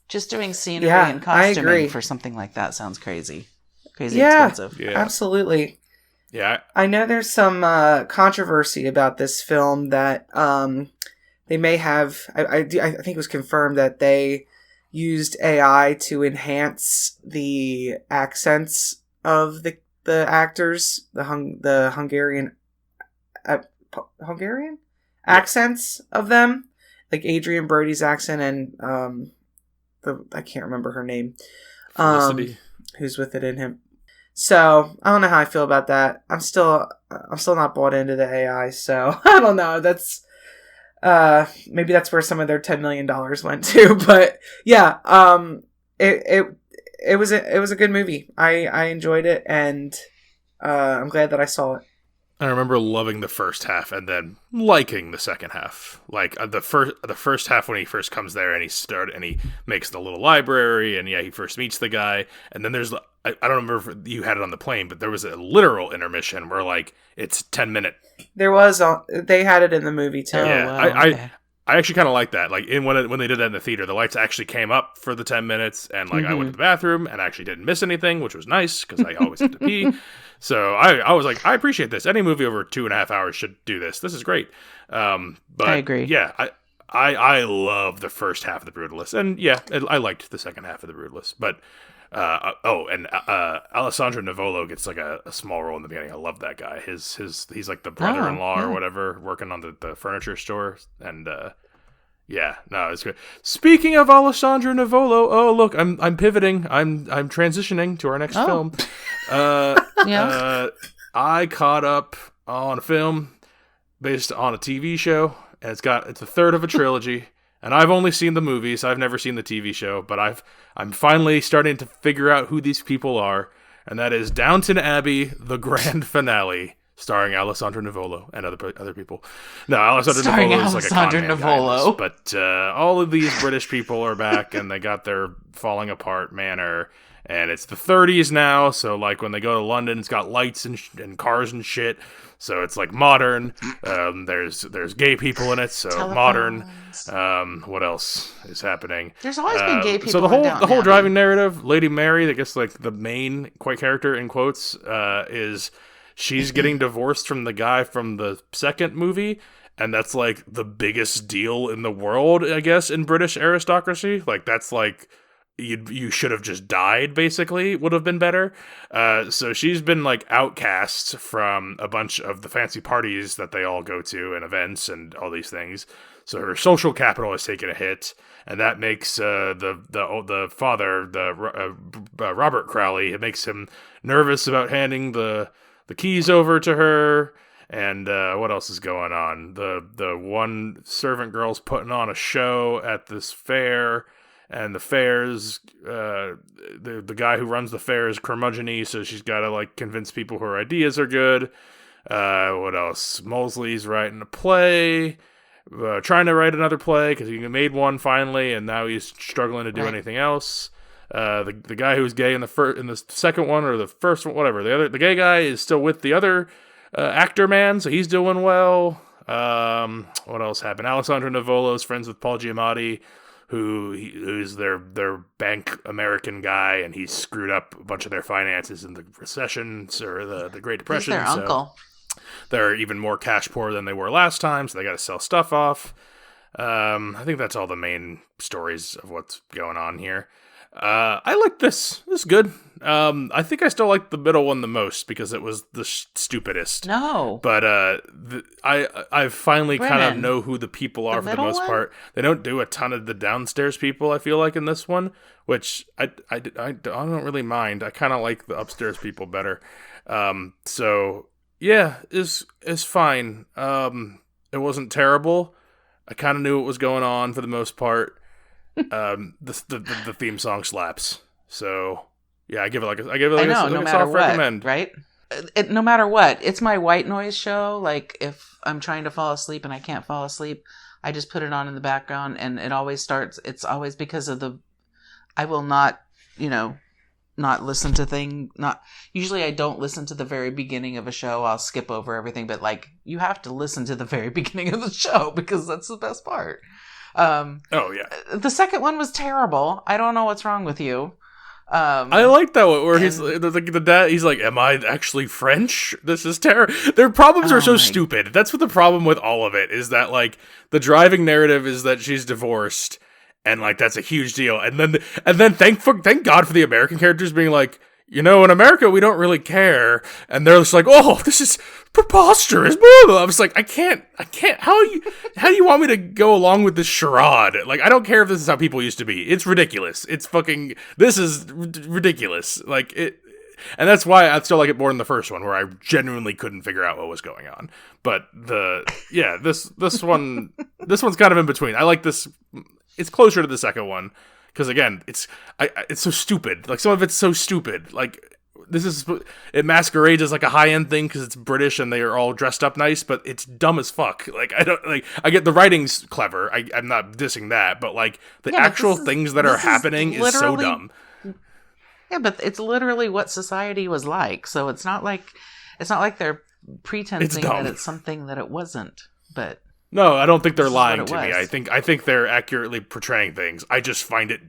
Just doing scenery and costuming for something like that sounds crazy. Expensive. Yeah, absolutely. Yeah. I know there's some controversy about this film that they may have... I think it was confirmed that they used AI to enhance the accents of the actors, the Hungarian accents of them, like Adrian Brody's accent and I can't remember her name, Felicity, who's with it in him. So I don't know how I feel about that. I'm still not bought into the AI, so I don't know. That's maybe that's where some of their $10 million went to. But yeah, it was a good movie. I enjoyed it, and I'm glad that I saw it. I remember loving the first half and then liking the second half. Like the first half when he first comes there and he makes the little library and he first meets the guy, and then there's I don't remember if you had it on the plane, but there was a literal intermission where like it's 10-minute. There was they had it in the movie too. Yeah, wow, I actually kind of like that. Like when they did that in the theater, the lights actually came up for the 10 minutes, and like I went to the bathroom and actually didn't miss anything, which was nice because I always have to pee. So I was like, I appreciate this. Any movie over 2.5 hours should do this. This is great. But I agree. Yeah, I love the first half of the Brutalist, and yeah, I liked the second half of the Brutalist. But Alessandro Nivolo gets like a small role in the beginning. I love that guy. He's like the brother-in-law or whatever, working on the furniture store, and yeah, no, it's good. Speaking of Alessandro Nivolo, oh look, I'm pivoting. I'm transitioning to our next film. I caught up on a film based on a TV show, and it's a third of a trilogy. And I've only seen the movies. I've never seen the TV show, but I'm finally starting to figure out who these people are, and that is Downton Abbey, the grand finale, starring Alessandro Nivolo and other people. No, Alessandro Nivolo is like a con man guy, but all of these British people are back, and they got their falling apart manor. And it's the 30s now, so like when they go to London, it's got lights and cars and shit. So it's like modern. There's gay people in it, so Telephones. Modern. What else is happening? There's always been gay people. So the whole driving narrative, Lady Mary, I guess like the main character in quotes, is she's getting divorced from the guy from the second movie, and that's like the biggest deal in the world, I guess, in British aristocracy. Like that's like. You should have just died, basically, would have been better. So she's been, like, outcast from a bunch of the fancy parties that they all go to and events and all these things. So her social capital has taken a hit, and that makes the father, Robert Crowley, it makes him nervous about handing the keys over to her. And what else is going on? The one servant girl's putting on a show at this fair. And the fair's, the guy who runs the fair is curmudgeon-y, so she's got to, like, convince people her ideas are good. What else? Molesley's writing a play, trying to write another play, because he made one finally, and now he's struggling to do anything else. The guy who was gay in the second one, or the first one, whatever, the gay guy is still with the other actor man, so he's doing well. What else happened? Alessandro Nivolo's friends with Paul Giamatti, who's their bank American guy, and he screwed up a bunch of their finances in the recessions or the Great Depression. He's their uncle. They're even more cash poor than they were last time, so they got to sell stuff off. I think that's all the main stories of what's going on here. I like this. This is good. I think I still like the middle one the most because it was the stupidest. No. But I finally kind Brennan, of know who the people are for the most one? part. They don't do a ton of the downstairs people, I feel like, in this one, which I don't really mind. I kind of like the upstairs people better. So yeah, it's fine. It wasn't terrible. I kind of knew what was going on for the most part. The theme song slaps. So yeah, I give it like a no matter soft what, recommend. right? No matter what, it's my white noise show. Like if I'm trying to fall asleep and I can't fall asleep, I just put it on in the background, and it always starts. It's always because of I will not, not listen to usually I don't listen to the very beginning of a show. I'll skip over everything, but like you have to listen to the very beginning of the show because that's the best part. Oh yeah, the second one was terrible. I don't know what's wrong with you. I like that one where he's like the dad. He's like, "Am I actually French? This is terrible." Their problems are so stupid. That's what the problem with all of it is. That like the driving narrative is that she's divorced, and like that's a huge deal. And then thank God for the American characters being like, in America, we don't really care. And they're just like, oh, this is preposterous. Blah, blah. I was like, I can't. How do you want me to go along with this charade? Like, I don't care if this is how people used to be. It's ridiculous. This is ridiculous. Like, it. And that's why I still like it more than the first one, where I genuinely couldn't figure out what was going on. But this one's kind of in between. I like this. It's closer to the second one. Because again, it's so stupid. Like some of it's so stupid. Like it masquerades as like a high end thing because it's British and they are all dressed up nice, but it's dumb as fuck. Like I get the writing's clever. I'm not dissing that, but like the actual things that are happening is so dumb. Yeah, but it's literally what society was like. So it's not like they're pretending that it's something that it wasn't. But. No, I don't think they're lying to me. I think they're accurately portraying things. I just find it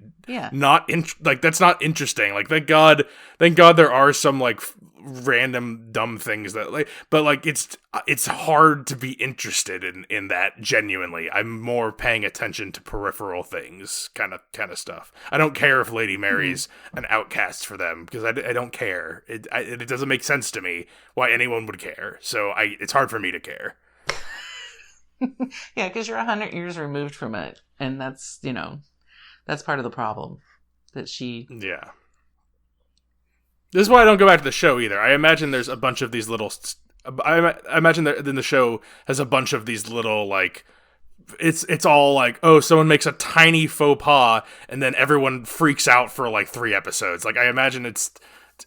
not that's not interesting. Like thank God there are some like random dumb things that like, but like it's hard to be interested in that genuinely. I'm more paying attention to peripheral things, kind of stuff. I don't care if Lady Mary's an outcast for them, because I don't care. It doesn't make sense to me why anyone would care. So it's hard for me to care. Yeah, because you're 100 years removed from it, and that's that's part of the problem. That she... Yeah. This is why I don't go back to the show either. I imagine there's a bunch of these little... I imagine that then the show has a bunch of these little, like... It's all like, oh, someone makes a tiny faux pas, and then everyone freaks out for, like, 3 episodes. Like, I imagine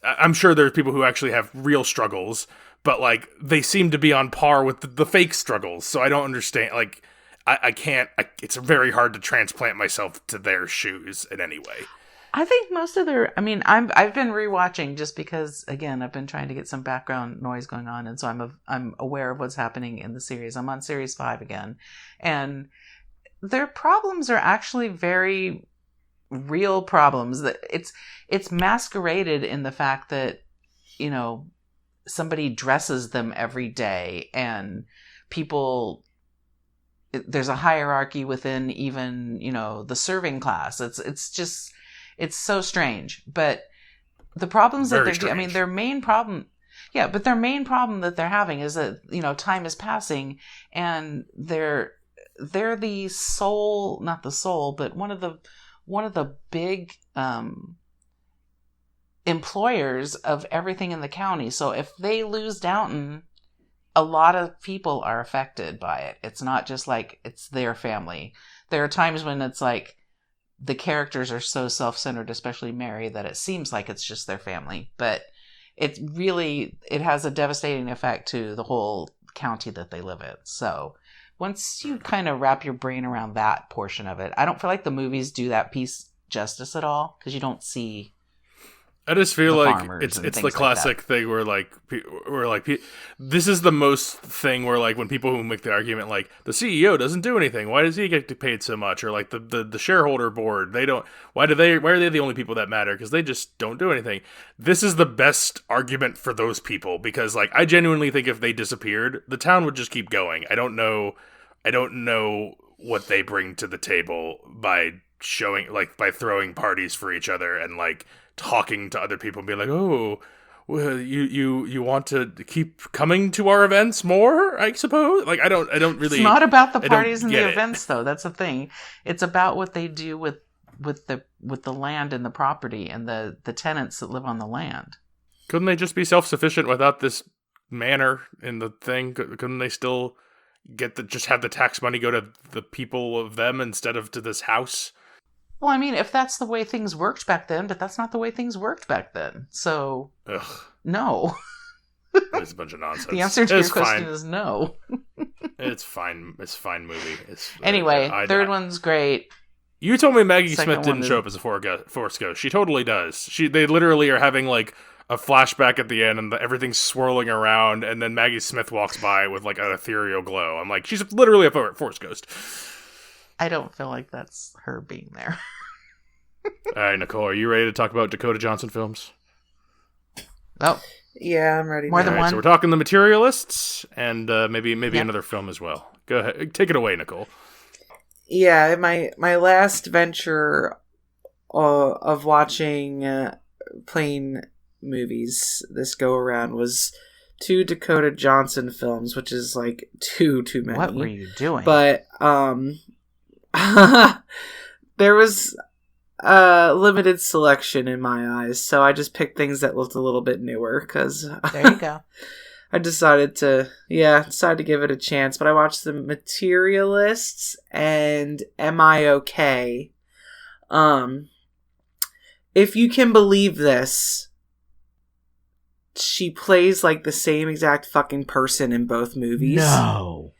I'm sure there's people who actually have real struggles, but, like, they seem to be on par with the fake struggles, so I don't understand, like... I can't... it's very hard to transplant myself to their shoes in any way. I think most of their... I mean, I've been rewatching just because, again, I've been trying to get some background noise going on, and so I'm aware of what's happening in the series. I'm on series 5 again, and their problems are actually very real problems. That it's masqueraded in the fact that, somebody dresses them every day, and people... There's a hierarchy within even, the serving class. It's so strange. But the problems that they're, their main problem, but their main problem that they're having is that, time is passing, and they're the sole, not the sole, but one of the big, employers of everything in the county. So if they lose Downton, a lot of people are affected by it. It's not just like it's their family. There are times when it's like the characters are so self-centered, especially Mary, that it seems like it's just their family. But it has a devastating effect to the whole county that they live in. So once you kind of wrap your brain around that portion of it, I don't feel like the movies do that piece justice at all, because you don't see... I just feel like it's the classic thing where this is the most thing where, like, when people who make the argument like the CEO doesn't do anything, why does he get paid so much, or like the shareholder board, why are they the only people that matter, because they just don't do anything. This is the best argument for those people, because like I genuinely think if they disappeared, the town would just keep going. I don't know what they bring to the table by throwing parties for each other and like talking to other people and being like, oh, well, you want to keep coming to our events more, I suppose. Like I don't really. It's not about the parties and the events, though. That's the thing. It's about what they do with the land and the property and the tenants that live on the land. Couldn't they just be self-sufficient without this manor in the thing? Couldn't they still just have the tax money go to the people of them instead of to this house? Well, I mean, if that's the way things worked back then, but that's not the way things worked back then. So, no. It's a bunch of nonsense. The answer to your question is no. It's fine. It's a fine movie. Anyway, third one's great. You told me Maggie Smith didn't show up as a Force Ghost. She totally does. They literally are having like a flashback at the end, and everything's swirling around, and then Maggie Smith walks by with like an ethereal glow. I'm like, she's literally a Force Ghost. I don't feel like that's her being there. All right, Nicole, are you ready to talk about Dakota Johnson films? Oh, yeah, I'm ready. More than one. So we're talking The Materialists, and maybe another film as well. Go ahead, take it away, Nicole. Yeah, my last venture of watching plain movies this go around was 2 Dakota Johnson films, which is like too many. What were you doing? But there was a limited selection in my eyes, so I just picked things that looked a little bit newer, because there you go. I decided to give it a chance. But I watched The Materialists and Am I Okay? If you can believe this, she plays like the same exact fucking person in both movies. No.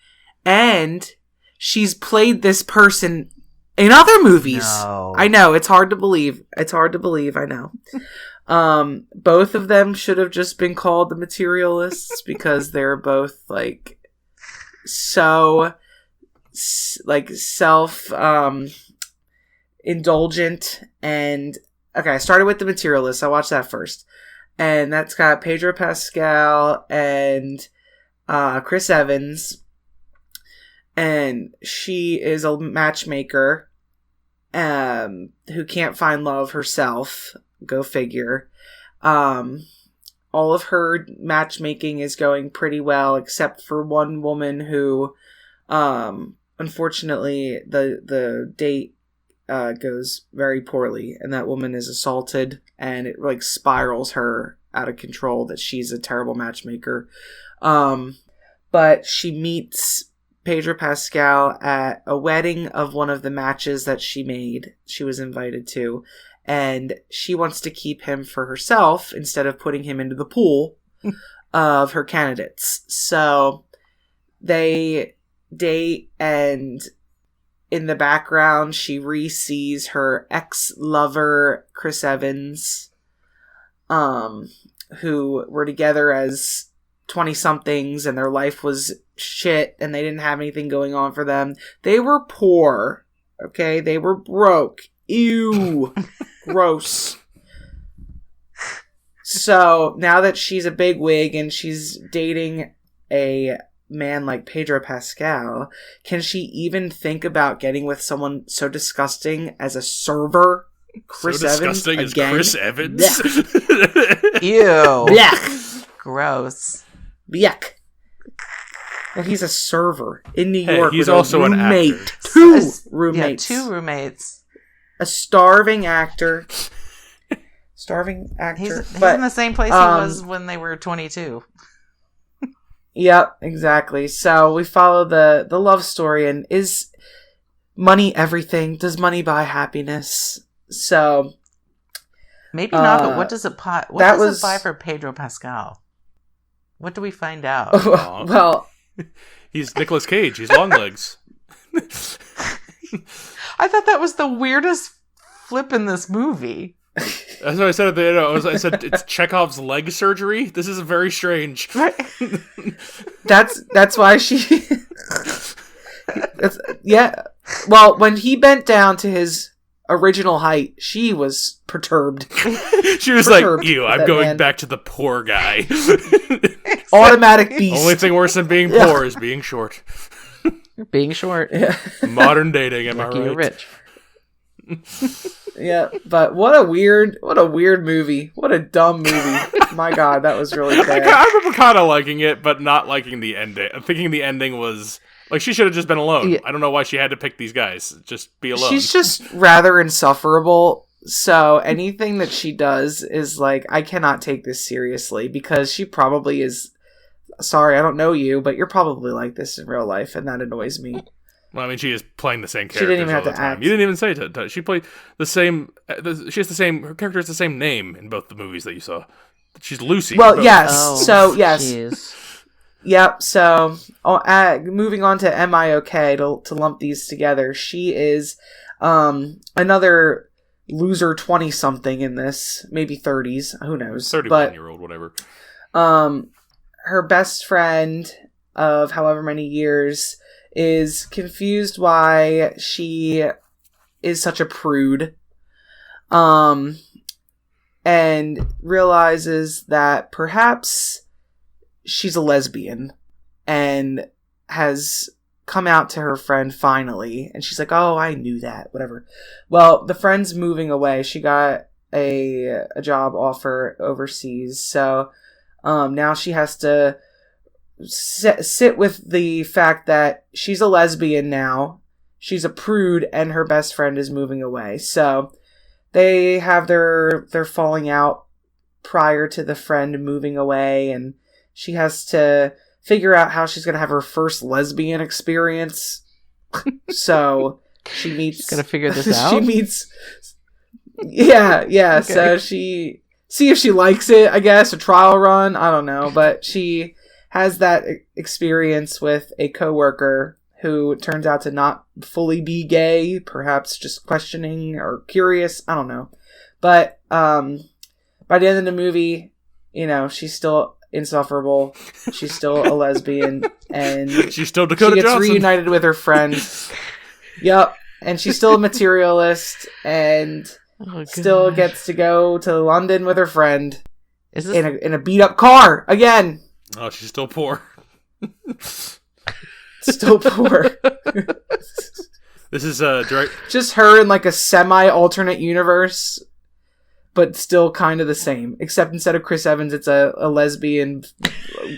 And she's played this person in other movies. No. I know, it's hard to believe. I know. Both of them should have just been called The Materialists, because they're both like so like self indulgent. And okay, I started with The Materialists. I watched that first. And that's got Pedro Pascal and Chris Evans. And she is a matchmaker who can't find love herself. Go figure. All of her matchmaking is going pretty well, except for one woman who, unfortunately, the date goes very poorly, and that woman is assaulted, and it like spirals her out of control that she's a terrible matchmaker. But she meets Pedro Pascal at a wedding of one of the matches that she was invited to. And she wants to keep him for herself instead of putting him into the pool of her candidates. So they date, and in the background, she re-sees her ex-lover, Chris Evans, who were together as 20-somethings, and their life was shit, and they didn't have anything going on for them. They were poor, okay? They were broke. Ew. Gross. So now that she's a bigwig and she's dating a man like Pedro Pascal, can she even think about getting with someone so disgusting as a server? Chris Evans disgusting as again? Chris Evans? Ew. Yuck. Gross. Yuck. And he's a server in New York. He's with also a an roommate. actor. Two roommates. Yeah, 2 roommates. A starving actor. Starving actor. He's in the same place he was when they were 22. Yep, exactly. So we follow the love story, and is money everything? Does money buy happiness? So maybe not, but what does it buy? What does it buy for Pedro Pascal? What do we find out? Well, he's Nicolas Cage. He's long legs. I thought that was the weirdest flip in this movie. That's what I said at the end. I said it's Chekhov's leg surgery. This is very strange. Right. That's why she. Yeah. Well, when he bent down to his original height, she was perturbed. She was like, "Ew, I'm going back to the poor guy." Automatic beast. Only thing worse than being poor is being short. Being short. Yeah. Modern dating, am I right? You're rich. Yeah, but what a weird movie. What a dumb movie. My God, that was really bad. I remember kind of liking it, but not liking the ending. I'm thinking the ending was like she should have just been alone. Yeah. I don't know why she had to pick these guys. Just be alone. She's just rather insufferable. So anything that she does is like, I cannot take this seriously, because she probably is. Sorry, I don't know you, but you're probably like this in real life, and that annoys me. Well, I mean, she is playing the same character. She didn't even have all to the time. act. You didn't even say it. She played the same. She has the same. Her character has the same name in both the movies that you saw. She's Lucy. Well, yes. Oh, so yes. Geez. Yep. So moving on to Am I Okay, to lump these together. She is another loser 20-something in this, maybe 30s. Who knows? 31-year-old, whatever. Her best friend of however many years is confused why she is such a prude, and realizes that perhaps she's a lesbian, and has come out to her friend finally, and she's like, oh, I knew that, whatever. Well, the friend's moving away. She got a job offer overseas, so now she has to sit with the fact that she's a lesbian now, she's a prude, and her best friend is moving away. So they have their falling out prior to the friend moving away, and she has to figure out how she's going to have her first lesbian experience. So she meets... She's going to figure this out? She meets... Yeah. Okay. So she... See if she likes it, I guess, a trial run, I don't know, but she has that experience with a coworker who turns out to not fully be gay, perhaps just questioning or curious, I don't know. But by the end of the movie, you know, she's still insufferable, she's still a lesbian, and she's still Dakota she gets Johnson. Reunited with her friend. Yep, and she's still a materialist, and... still gets to go to London with her friend. Is this in a beat up car again. Oh, she's still poor. Still poor. This is direct. Just her in like a semi-alternate universe, but still kind of the same. Except instead of Chris Evans, it's a lesbian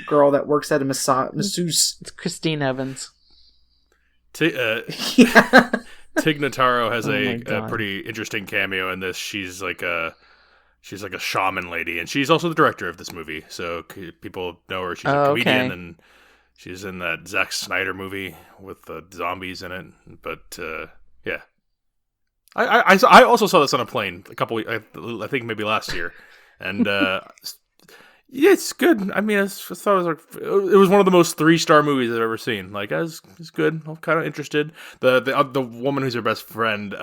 girl that works at a masseuse. It's Christine Evans. Yeah. Tig Notaro has Oh my a God. pretty interesting cameo in this. She's like a shaman lady, and she's also the director of this movie. So people know her. She's a comedian, okay. and she's in that Zack Snyder movie with the zombies in it. But yeah, I also saw this on a plane I think maybe last year, and yeah, it's good. I mean, I thought it was one of the most 3-star movies I've ever seen. Like, it's good. I'm kind of interested. The woman who's her best friend,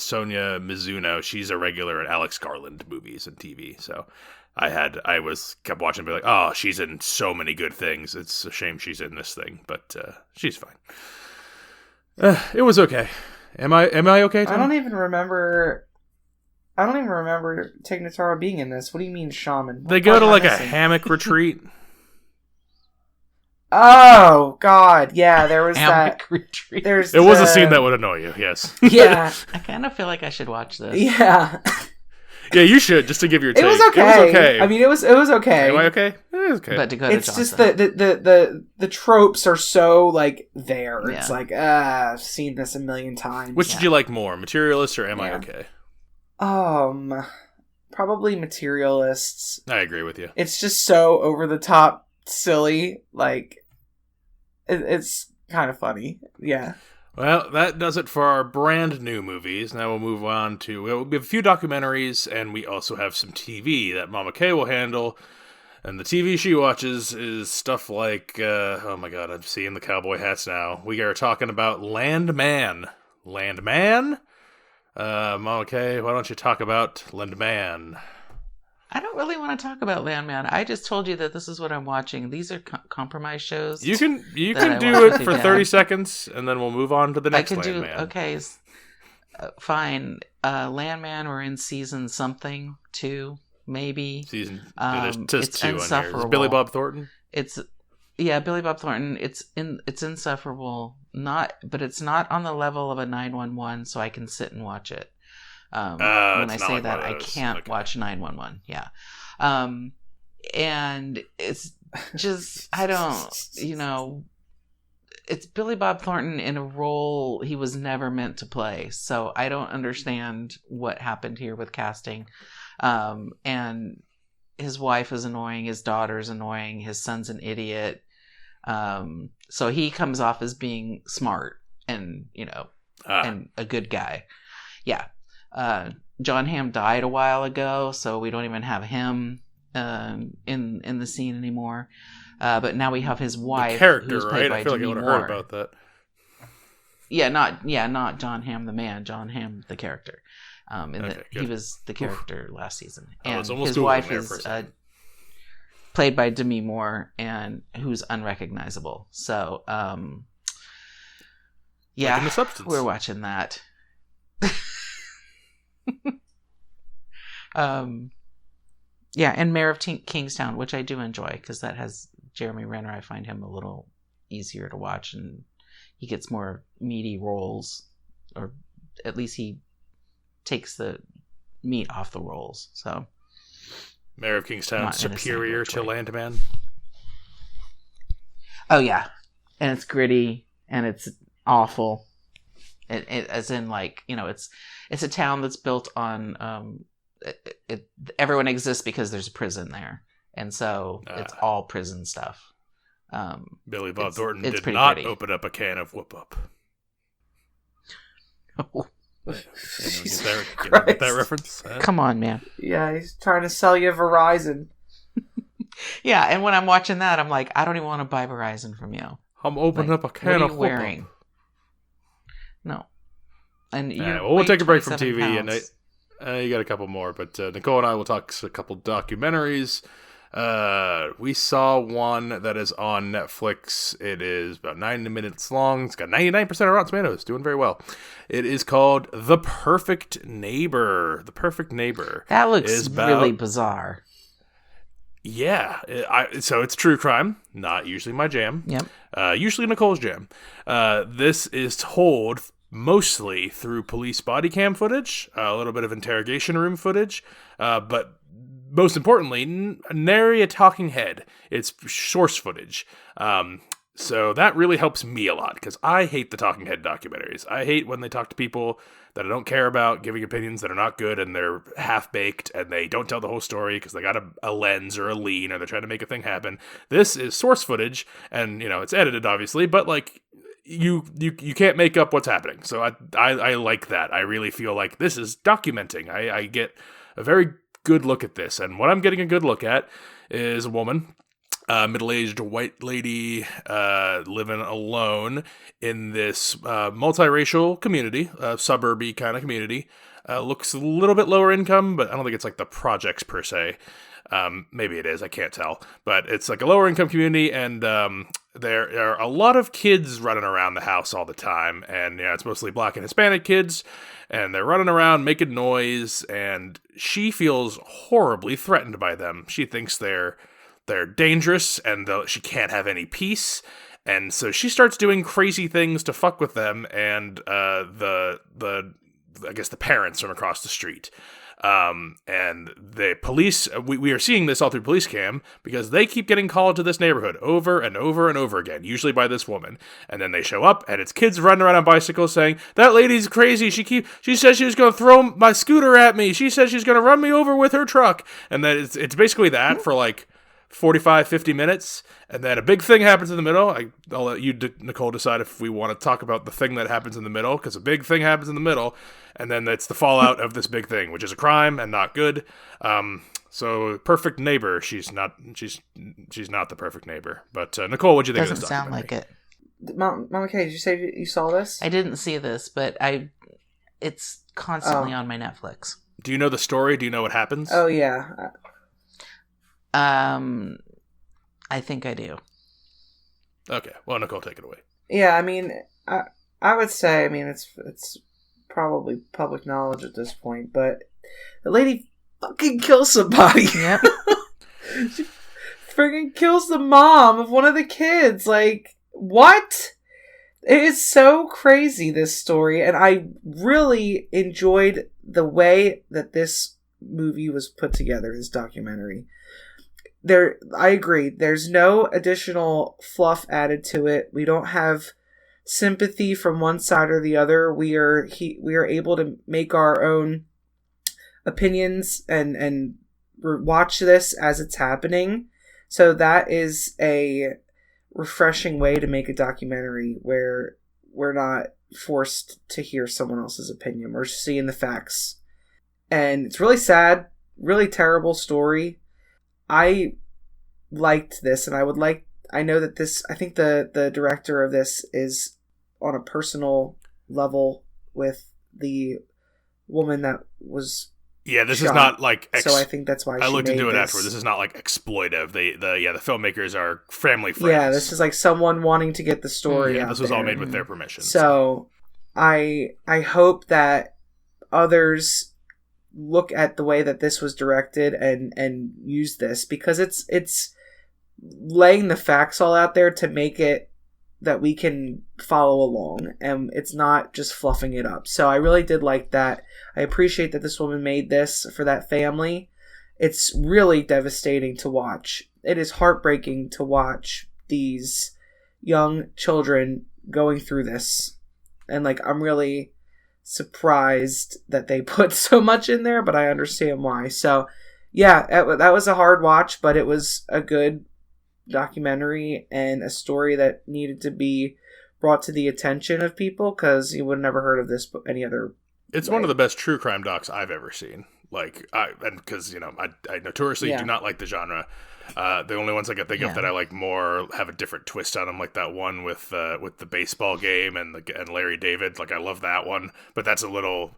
Sonia Mizuno, she's a regular in Alex Garland movies and TV. So I kept watching and be like, oh, she's in so many good things. It's a shame she's in this thing, but she's fine. It was okay. Am I okay, Tom? I don't even remember Tig Notaro being in this. What do you mean, shaman? They What go part to am I like a missing? hammock retreat. Oh God, yeah, there was Hammock that. retreat. There's It was a the- scene that would annoy you, yes. Yeah, I kind of feel like I should watch this. yeah. Yeah, you should, just to give your take. It was okay. It was okay. I mean, it was okay. Am I okay? It was okay. But Dakota It's just Johnson. the tropes are so like there. It's Yeah. like I've seen this a million times. Which did you like more, Materialists or Am I Yeah. Okay? Probably Materialists. I agree with you. It's just so over the top, silly. Like it's kind of funny. Yeah. Well, that does it for our brand new movies. Now we'll move on to... We have a few documentaries, and we also have some TV that Mama Kay will handle. And the TV she watches is stuff like... oh my god, I'm seeing the cowboy hats now. We are talking about Landman. Landman? Mama Kay, why don't you talk about Landman? I don't really want to talk about Landman. I just told you that this is what I'm watching. These are compromise shows. You can that I do watch it with for you, 30 Dad. seconds, and then we'll move on to the I next can do Landman. okay. Fine. Landman. We're in season something 2, maybe. Season. It's There's 2 on here. Is insufferable. Billy Bob Thornton? Billy Bob Thornton. It's insufferable. But it's not on the level of a 911, so I can sit and watch it. When I it's not say like that, one of I those. can't Okay. watch 911. Yeah. And it's just, I don't, it's Billy Bob Thornton in a role he was never meant to play. So I don't understand what happened here with casting. And his wife is annoying. His daughter's annoying. His son's an idiot. So he comes off as being smart and, and a good guy. Yeah. John Hamm died a while ago, so we don't even have him in the scene anymore. But now we have his wife, the character, who's played right? by I feel like I Demi would have Moore. heard about that. Not John Hamm the man, John Hamm the character. Okay, he good. was the character last season, I and was almost his Googling wife there for a is second. played by Demi Moore, and who's unrecognizable. So, yeah, Like in The Substance. we're watching that. Yeah, and Mayor of Kingstown, which I do enjoy because that has Jeremy Renner. I find him a little easier to watch, and he gets more meaty roles, or at least he takes the meat off the rolls. So, Mayor of Kingstown, Not in a superior to sandwich way. Landman. oh yeah, and it's gritty and it's awful. As in, like, it's a town that's built on everyone exists because there's a prison there, and so it's all prison stuff. Billy Bob Thornton it's did pretty not gritty. open up a can of whoop up. Jesus Get that Christ. reference? Come on, man. Yeah, he's trying to sell you Verizon. Yeah, and when I'm watching that, I'm like, I don't even want to buy Verizon from you. I'm opening Like, up a can what are of you whoop wearing? No. And you well, we'll take a break from TV, and you got a couple more, but Nicole and I will talk a couple documentaries. We saw one that is on Netflix. It is about 90 minutes long. It's got 99% of Rotten Tomatoes, doing very well. It is called The Perfect Neighbor. The Perfect Neighbor. That looks is about- really bizarre. Yeah, so it's true crime, not usually my jam. Yep. Usually Nicole's jam. This is told mostly through police body cam footage, a little bit of interrogation room footage, but most importantly, nary a talking head. It's source footage. So that really helps me a lot, because I hate the talking head documentaries. I hate when they talk to people that I don't care about, giving opinions that are not good, and they're half-baked, and they don't tell the whole story because they got a lens or a lean, or they're trying to make a thing happen. This is source footage, and, it's edited, obviously, but, you can't make up what's happening. So I like that. I really feel like this is documenting. I get a very good look at this, and what I'm getting a good look at is a woman, middle-aged white lady, living alone in this multiracial community, suburby kind of community. Looks a little bit lower income, but I don't think it's like the projects per se. Maybe it is, I can't tell. But it's like a lower income community, and there are a lot of kids running around the house all the time. And it's mostly Black and Hispanic kids, and they're running around making noise, and she feels horribly threatened by them. She thinks they're dangerous, and she can't have any peace, and so she starts doing crazy things to fuck with them and the I guess the parents from across the street. And the police, we are seeing this all through police cam, because they keep getting called to this neighborhood over and over and over again, usually by this woman. And then they show up, and it's kids running around on bicycles saying, "That lady's crazy. She said she was going to throw my scooter at me. She said she's going to run me over with her truck." And then it's basically that for 45, 50 minutes, and then a big thing happens in the middle. I'll let you, Nicole, decide if we want to talk about the thing that happens in the middle, because a big thing happens in the middle, and then it's the fallout of this big thing, which is a crime and not good. So perfect neighbor, she's not the perfect neighbor. But Nicole, what'd you think of this documentary? documentary? Doesn't sound like it. Mama Kay, did you say you saw this? I didn't see this, but it's constantly on my Netflix. Do you know the story? Do you know what happens? Oh, yeah. I think I do. Okay, well, Nicole, take it away. Yeah, I mean, I would say, it's probably public knowledge at this point, but the lady fucking kills somebody. Yep. She freaking kills the mom of one of the kids. What? It is so crazy, this story, and I really enjoyed the way that this movie was put together, this documentary. I agree. There's no additional fluff added to it. We don't have sympathy from one side or the other. We are able to make our own opinions and watch this as it's happening. So that is a refreshing way to make a documentary where we're not forced to hear someone else's opinion. We're seeing the facts. And it's really sad, really terrible story. I liked this, and I know that this, I think the director of this is on a personal level with the woman that was this shot. Is not like so I think that's why I looked into it this. afterwards. This is not like exploitive. The filmmakers are family friends. Yeah, this is like someone wanting to get the story out this was there. all made with their permission. So I hope that others look at the way that this was directed and use this, because it's laying the facts all out there to make it that we can follow along, and it's not just fluffing it up. So I really did like that. I appreciate that this woman made this for that family. It's really devastating to watch. It is heartbreaking to watch these young children going through this, and I'm really surprised that they put so much in there, but I understand why. So yeah, that was a hard watch, but it was a good documentary and a story that needed to be brought to the attention of people, because you would have never heard of this any other It's one of the best true crime docs I've ever seen. Because I notoriously do not like the genre. The only ones I can think of that I like more have a different twist on them, like that one with the baseball game and Larry David. I love that one, but that's a little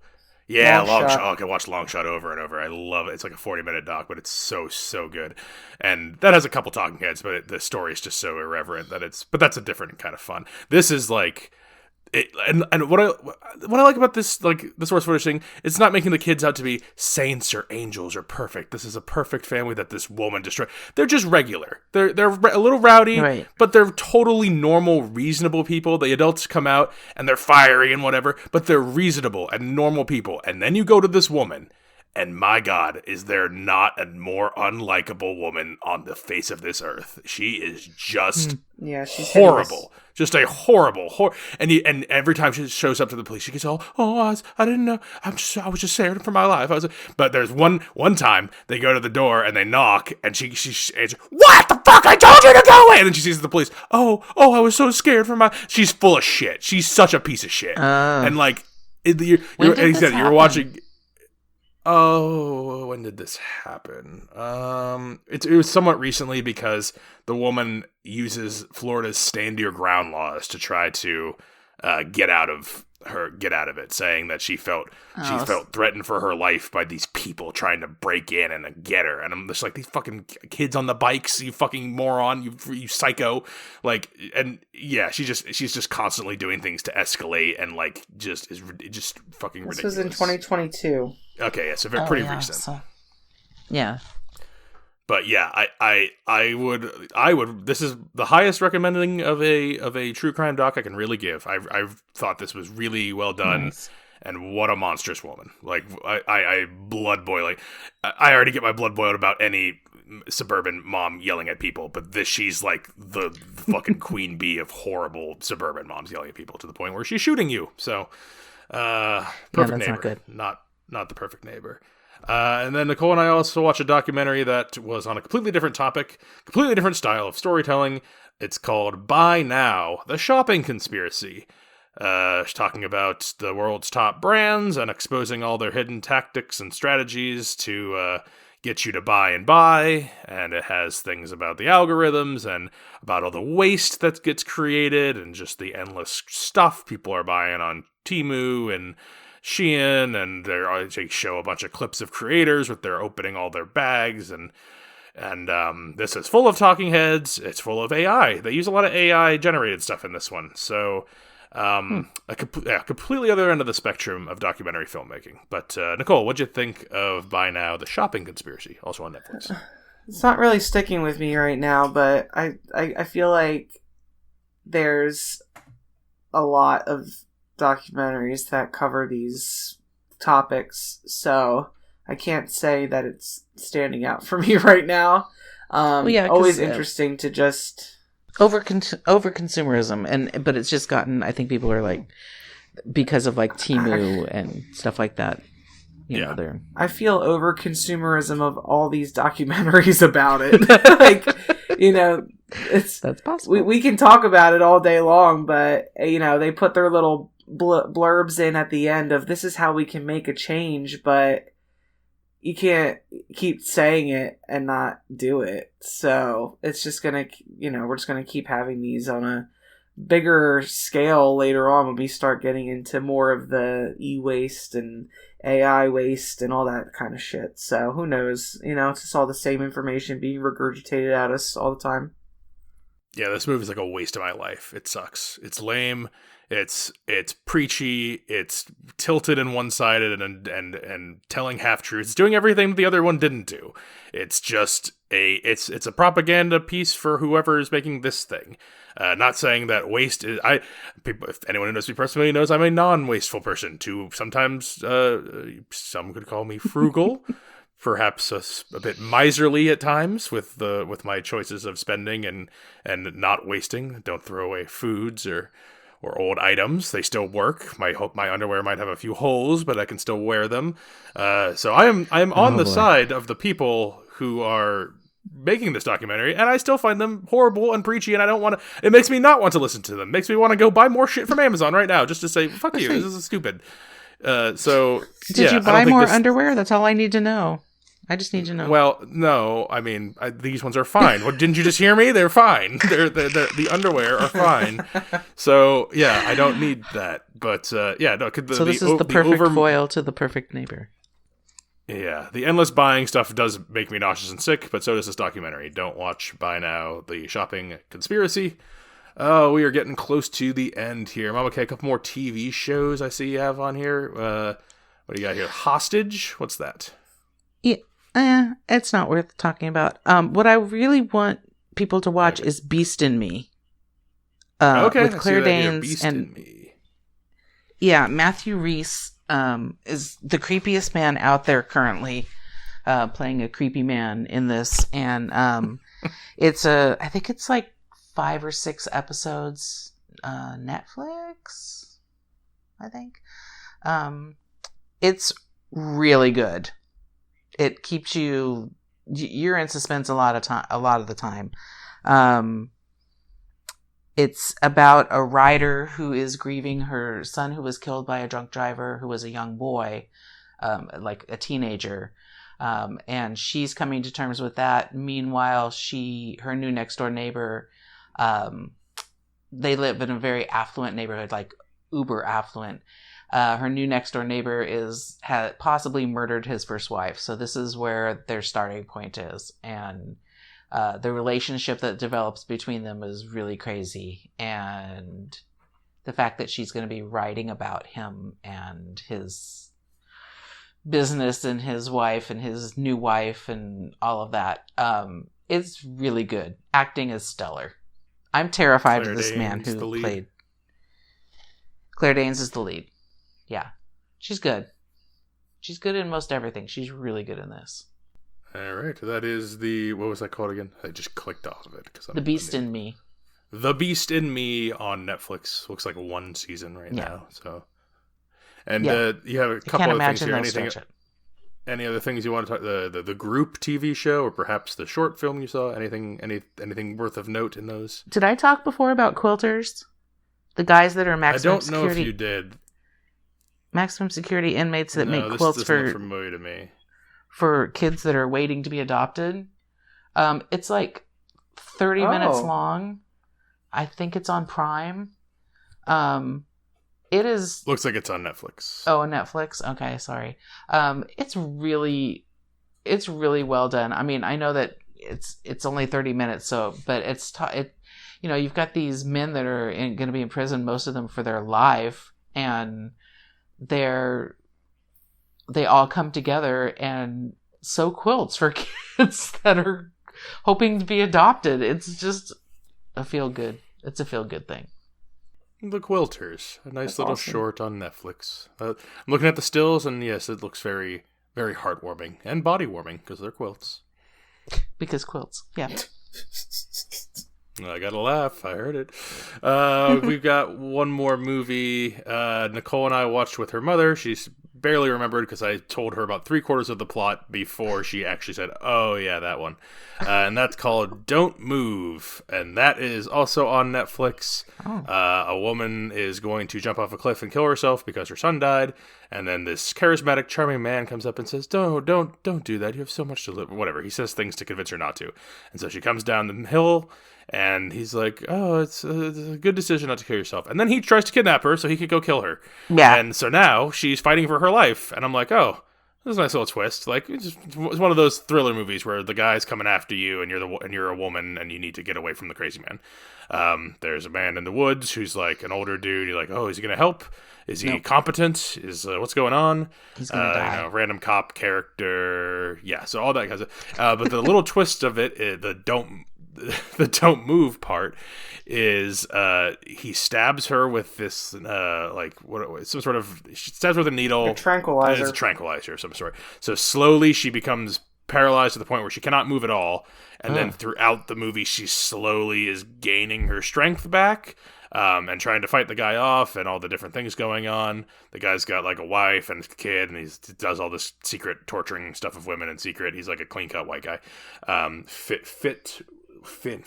long shot. I can watch Long Shot over and over. I love it. It's like a 40-minute doc, but it's so good. And that has a couple talking heads, but the story is just so irreverent but that's a different kind of fun. This is And what I like about this, like the source footage thing, it's not making the kids out to be saints or angels or perfect. This is a perfect family that this woman destroyed. They're just regular. They're a little rowdy, Right. but they're totally normal, reasonable people. The adults come out and they're fiery and whatever, but they're reasonable and normal people. And then you go to this woman, and my God, is there not a more unlikable woman on the face of this earth? She is just she's horrible. Just a horrible, and every time she shows up to the police, she gets all, I didn't know, I was just scared for my life. But there's one time they go to the door and they knock, and she what the fuck? I told you to go away. And then she sees the police. I was so scared for my. She's full of shit. She's such a piece of shit. And like, you're watching. Oh, when did this happen? It was somewhat recently because the woman uses Florida's stand your ground laws to try to get out of it, saying that she felt threatened for her life by these people trying to break in and get her. And I'm just like, these fucking kids on the bikes, you fucking moron, you psycho. Like, and yeah, she's just constantly doing things to escalate and like just fucking ridiculous. This was in 2022. Okay, yeah, so pretty recent. So, yeah. But yeah, I would. This is the highest recommending of a true crime doc I can really give. I thought this was really well done, Nice. And what a monstrous woman! Like I blood boiling. I already get my blood boiled about any suburban mom yelling at people, but she's like the fucking queen bee of horrible suburban moms yelling at people to the point where she's shooting you. So, perfect neighbor, not good. Not the perfect neighbor. And then Nicole and I also watched a documentary that was on a completely different topic, completely different style of storytelling. It's called Buy Now, The Shopping Conspiracy. Talking about the world's top brands and exposing all their hidden tactics and strategies to get you to buy. And it has things about the algorithms and about all the waste that gets created and just the endless stuff people are buying on Temu and Shein, and they show a bunch of clips of creators with their opening all their bags, and this is full of talking heads. It's full of AI. They use a lot of AI generated stuff in this one. So completely other end of the spectrum of documentary filmmaking. But Nicole, what'd you think of Buy Now, The Shopping Conspiracy, also on Netflix? It's not really sticking with me right now, but I feel like there's a lot of documentaries that cover these topics, so I can't say that it's standing out for me right now. Always interesting to just over consumerism, but it's just gotten. I think people are like, because of like Temu and stuff like that. You know, they're. I feel over consumerism of all these documentaries about it. Like, that's possible. We can talk about it all day long, but they put their little blurbs in at the end of this is how we can make a change, but you can't keep saying it and not do it. So it's just gonna, we're just gonna keep having these on a bigger scale later on when we start getting into more of the e-waste and AI waste and all that kind of shit. So who knows? It's just all the same information being regurgitated at us all the time. Yeah, this movie is like a waste of my life. It sucks. It's lame. It's preachy. It's tilted and one-sided and telling half-truths. It's doing everything the other one didn't do. It's just it's a propaganda piece for whoever is making this thing. Not saying that waste is. If anyone who knows me personally knows I'm a non-wasteful person. Too sometimes some could call me frugal. Perhaps a bit miserly at times with my choices of spending and not wasting. Don't throw away foods or old items. They still work. My underwear might have a few holes, but I can still wear them. So I am on the side of the people who are making this documentary, and I still find them horrible and preachy, and I don't want to. It makes me not want to listen to them. It makes me want to go buy more shit from Amazon right now just to say fuck you. This is stupid. Did you buy more underwear? That's all I need to know. I just need to know. Well, no, I mean these ones are fine. What, didn't you just hear me? They're fine. The underwear are fine. So yeah, I don't need that. But no. So this is the perfect foil to the perfect neighbor. Yeah, the endless buying stuff does make me nauseous and sick, but so does this documentary. Don't watch Buy Now, The Shopping Conspiracy. Oh, we are getting close to the end here. Mama K, a couple more TV shows I see you have on here. What do you got here? Hostage? What's that? Yeah, it's not worth talking about. What I really want people to watch is Beast in Me. With Claire Danes Beast and in Me. Yeah, Matthew Rhys is the creepiest man out there currently, playing a creepy man in this, and I think it's like 5 or 6 episodes, Netflix, I think. It's really good. It keeps you're in suspense a lot of the time. It's about a writer who is grieving her son who was killed by a drunk driver who was a young boy, like a teenager. And she's coming to terms with that. Meanwhile, her new next door neighbor, they live in a very affluent neighborhood, like uber affluent. Her new next door neighbor had possibly murdered his first wife. So this is where their starting point is. And the relationship that develops between them is really crazy. And the fact that she's going to be writing about him and his business and his wife and his new wife and all of that. It's really good. Acting is stellar. I'm terrified of this man who played. Claire Danes is the lead. Yeah. She's good. She's good in most everything. She's really good in this. All right. That is what was that called again? I just clicked off of it. The Beast in Me. The Beast in Me on Netflix. Looks like 1 season right now. So, and you have a couple of things here. Any other things you want to talk? The group TV show, or perhaps the short film you saw? Anything worth of note in those? Did I talk before about quilters? The guys that are maximum security. I don't know if you did. Maximum security inmates that make quilts this for familiar to me. For kids that are waiting to be adopted. It's like 30 minutes long. I think it's on Prime. It is. Looks like it's on Netflix. Oh, Netflix. Okay, sorry. It's really well done. I mean, I know that it's only 30 minutes, but you've got these men that are going to be in prison, most of them for their life, and they all come together and sew quilts for kids that are hoping to be adopted. It's just a feel good thing. The Quilters, a nice little short on Netflix. I'm looking at the stills, and yes, it looks very, very heartwarming and body warming because they're quilts. Because quilts, yeah. I gotta laugh. I heard it. We've got one more movie. Nicole and I watched with her mother. She's barely remembered because I told her about 3/4 of the plot before she actually said, "Oh yeah, that one." And that's called Don't Move, and that is also on Netflix. Oh. A woman is going to jump off a cliff and kill herself because her son died, and then this charismatic, charming man comes up and says, "Don't do that. You have so much to live." Whatever. He says things to convince her not to, and so she comes down the hill. And he's like, "Oh, it's a good decision not to kill yourself." And then he tries to kidnap her so he could go kill her. Yeah. And so now she's fighting for her life. And I'm like, oh, this is a nice little twist. Like, it's one of those thriller movies where the guy's coming after you and you're a woman and you need to get away from the crazy man. There's a man in the woods who's like an older dude. You're like, oh, is he going to help? Is he competent? What's going on? He's gonna die. Random cop character. Yeah, so all that kinds of... but the little twist of it, the don't move part is he stabs her with this some sort of, she stabs her with a needle, a tranquilizer. It's a tranquilizer of some sort. So slowly she becomes paralyzed to the point where she cannot move at all, and then throughout the movie she slowly is gaining her strength back, and trying to fight the guy off, and all the different things going on. The guy's got like a wife and a kid, and he does all this secret torturing stuff of women in secret. He's like a clean cut white guy. Finn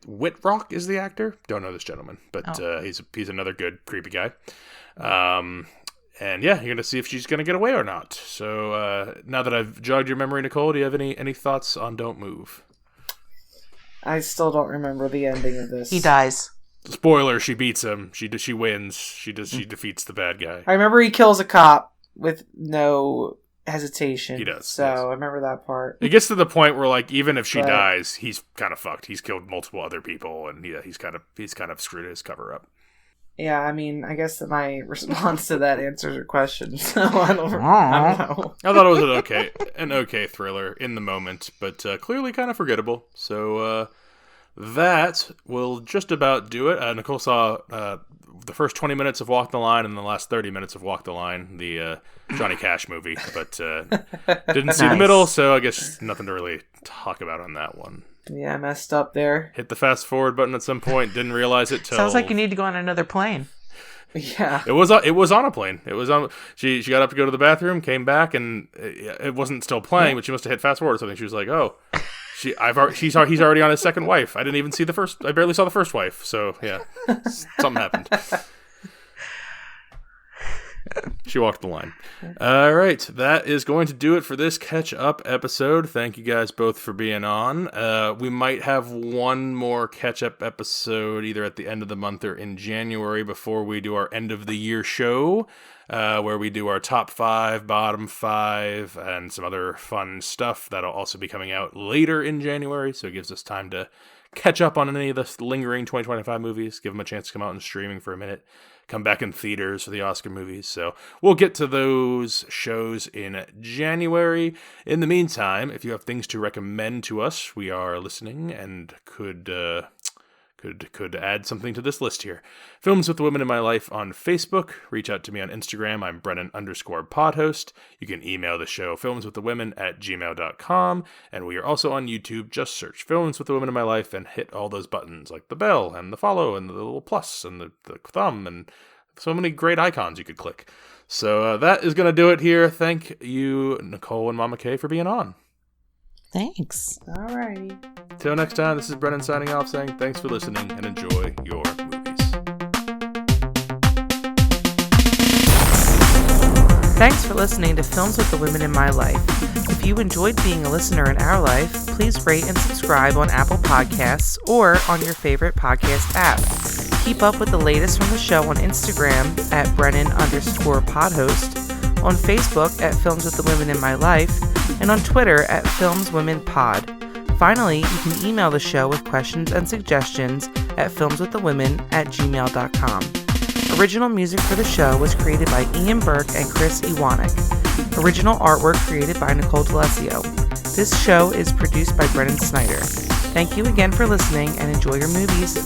Whitrock is the actor. Don't know this gentleman, but he's another good creepy guy. And yeah, you're gonna see if she's gonna get away or not. So now that I've jogged your memory, Nicole, do you have any thoughts on Don't Move? I still don't remember the ending of this. He dies. Spoiler: she beats him. She wins. She defeats the bad guy. I remember he kills a cop with no hesitation. He does. So yes. I remember that part. It gets to the point where, like, even if she But- dies, he's kind of fucked. He's killed multiple other people, and he's kind of screwed his cover up. Yeah, I mean, I guess that my response to that answers your question. So I don't know. I thought it was an okay thriller in the moment, but clearly kind of forgettable. So that will just about do it. Nicole saw the first 20 minutes of Walk the Line and the last 30 minutes of Walk the Line, the Johnny Cash movie, but didn't see the middle, so I guess nothing to really talk about on that one. Yeah, I messed up there. Hit the fast forward button at some point, didn't realize it till... Sounds like you need to go on another plane. Yeah. It was on a plane. It was on. She got up to go to the bathroom, came back, and it wasn't still playing, but she must have hit fast forward or something. She was like, "Oh, he's already on his second wife. I didn't even see the first. I barely saw the first wife. So yeah, something happened." She walked the line. All right, that is going to do it for this catch-up episode. Thank you guys both for being on. We might have one more catch-up episode either at the end of the month or in January before we do our end-of-the-year show, where we do our top 5, bottom 5, and some other fun stuff that'll also be coming out later in January, so it gives us time to catch up on any of the lingering 2025 movies, give them a chance to come out in streaming for a minute, come back in theaters for the Oscar movies. So we'll get to those shows in January. In the meantime, if you have things to recommend to us, we are listening and could add something to this list here. Films with the Women in My Life on Facebook. Reach out to me on Instagram. I'm Brennan_podhost. You can email the show filmswiththewomen@gmail.com. And we are also on YouTube. Just search Films with the Women in My Life and hit all those buttons like the bell and the follow and the little plus and the thumb and so many great icons you could click. So that is going to do it here. Thank you, Nicole and Mama K, for being on. Thanks. Alrighty. Till next time, this is Brennan signing off saying thanks for listening and enjoy your movies. Thanks for listening to Films with the Women in My Life. If you enjoyed being a listener in our life, please rate and subscribe on Apple Podcasts or on your favorite podcast app. Keep up with the latest from the show on Instagram at Brennan_podhost, on Facebook at Films with the Women in My Life, and on Twitter at FilmsWomenPod. Finally, you can email the show with questions and suggestions at filmswiththewomen@gmail.com. Original music for the show was created by Ian Burke and Chris Iwanek. Original artwork created by Nicole D'Alessio. This show is produced by Brennan Snyder. Thank you again for listening and enjoy your movies.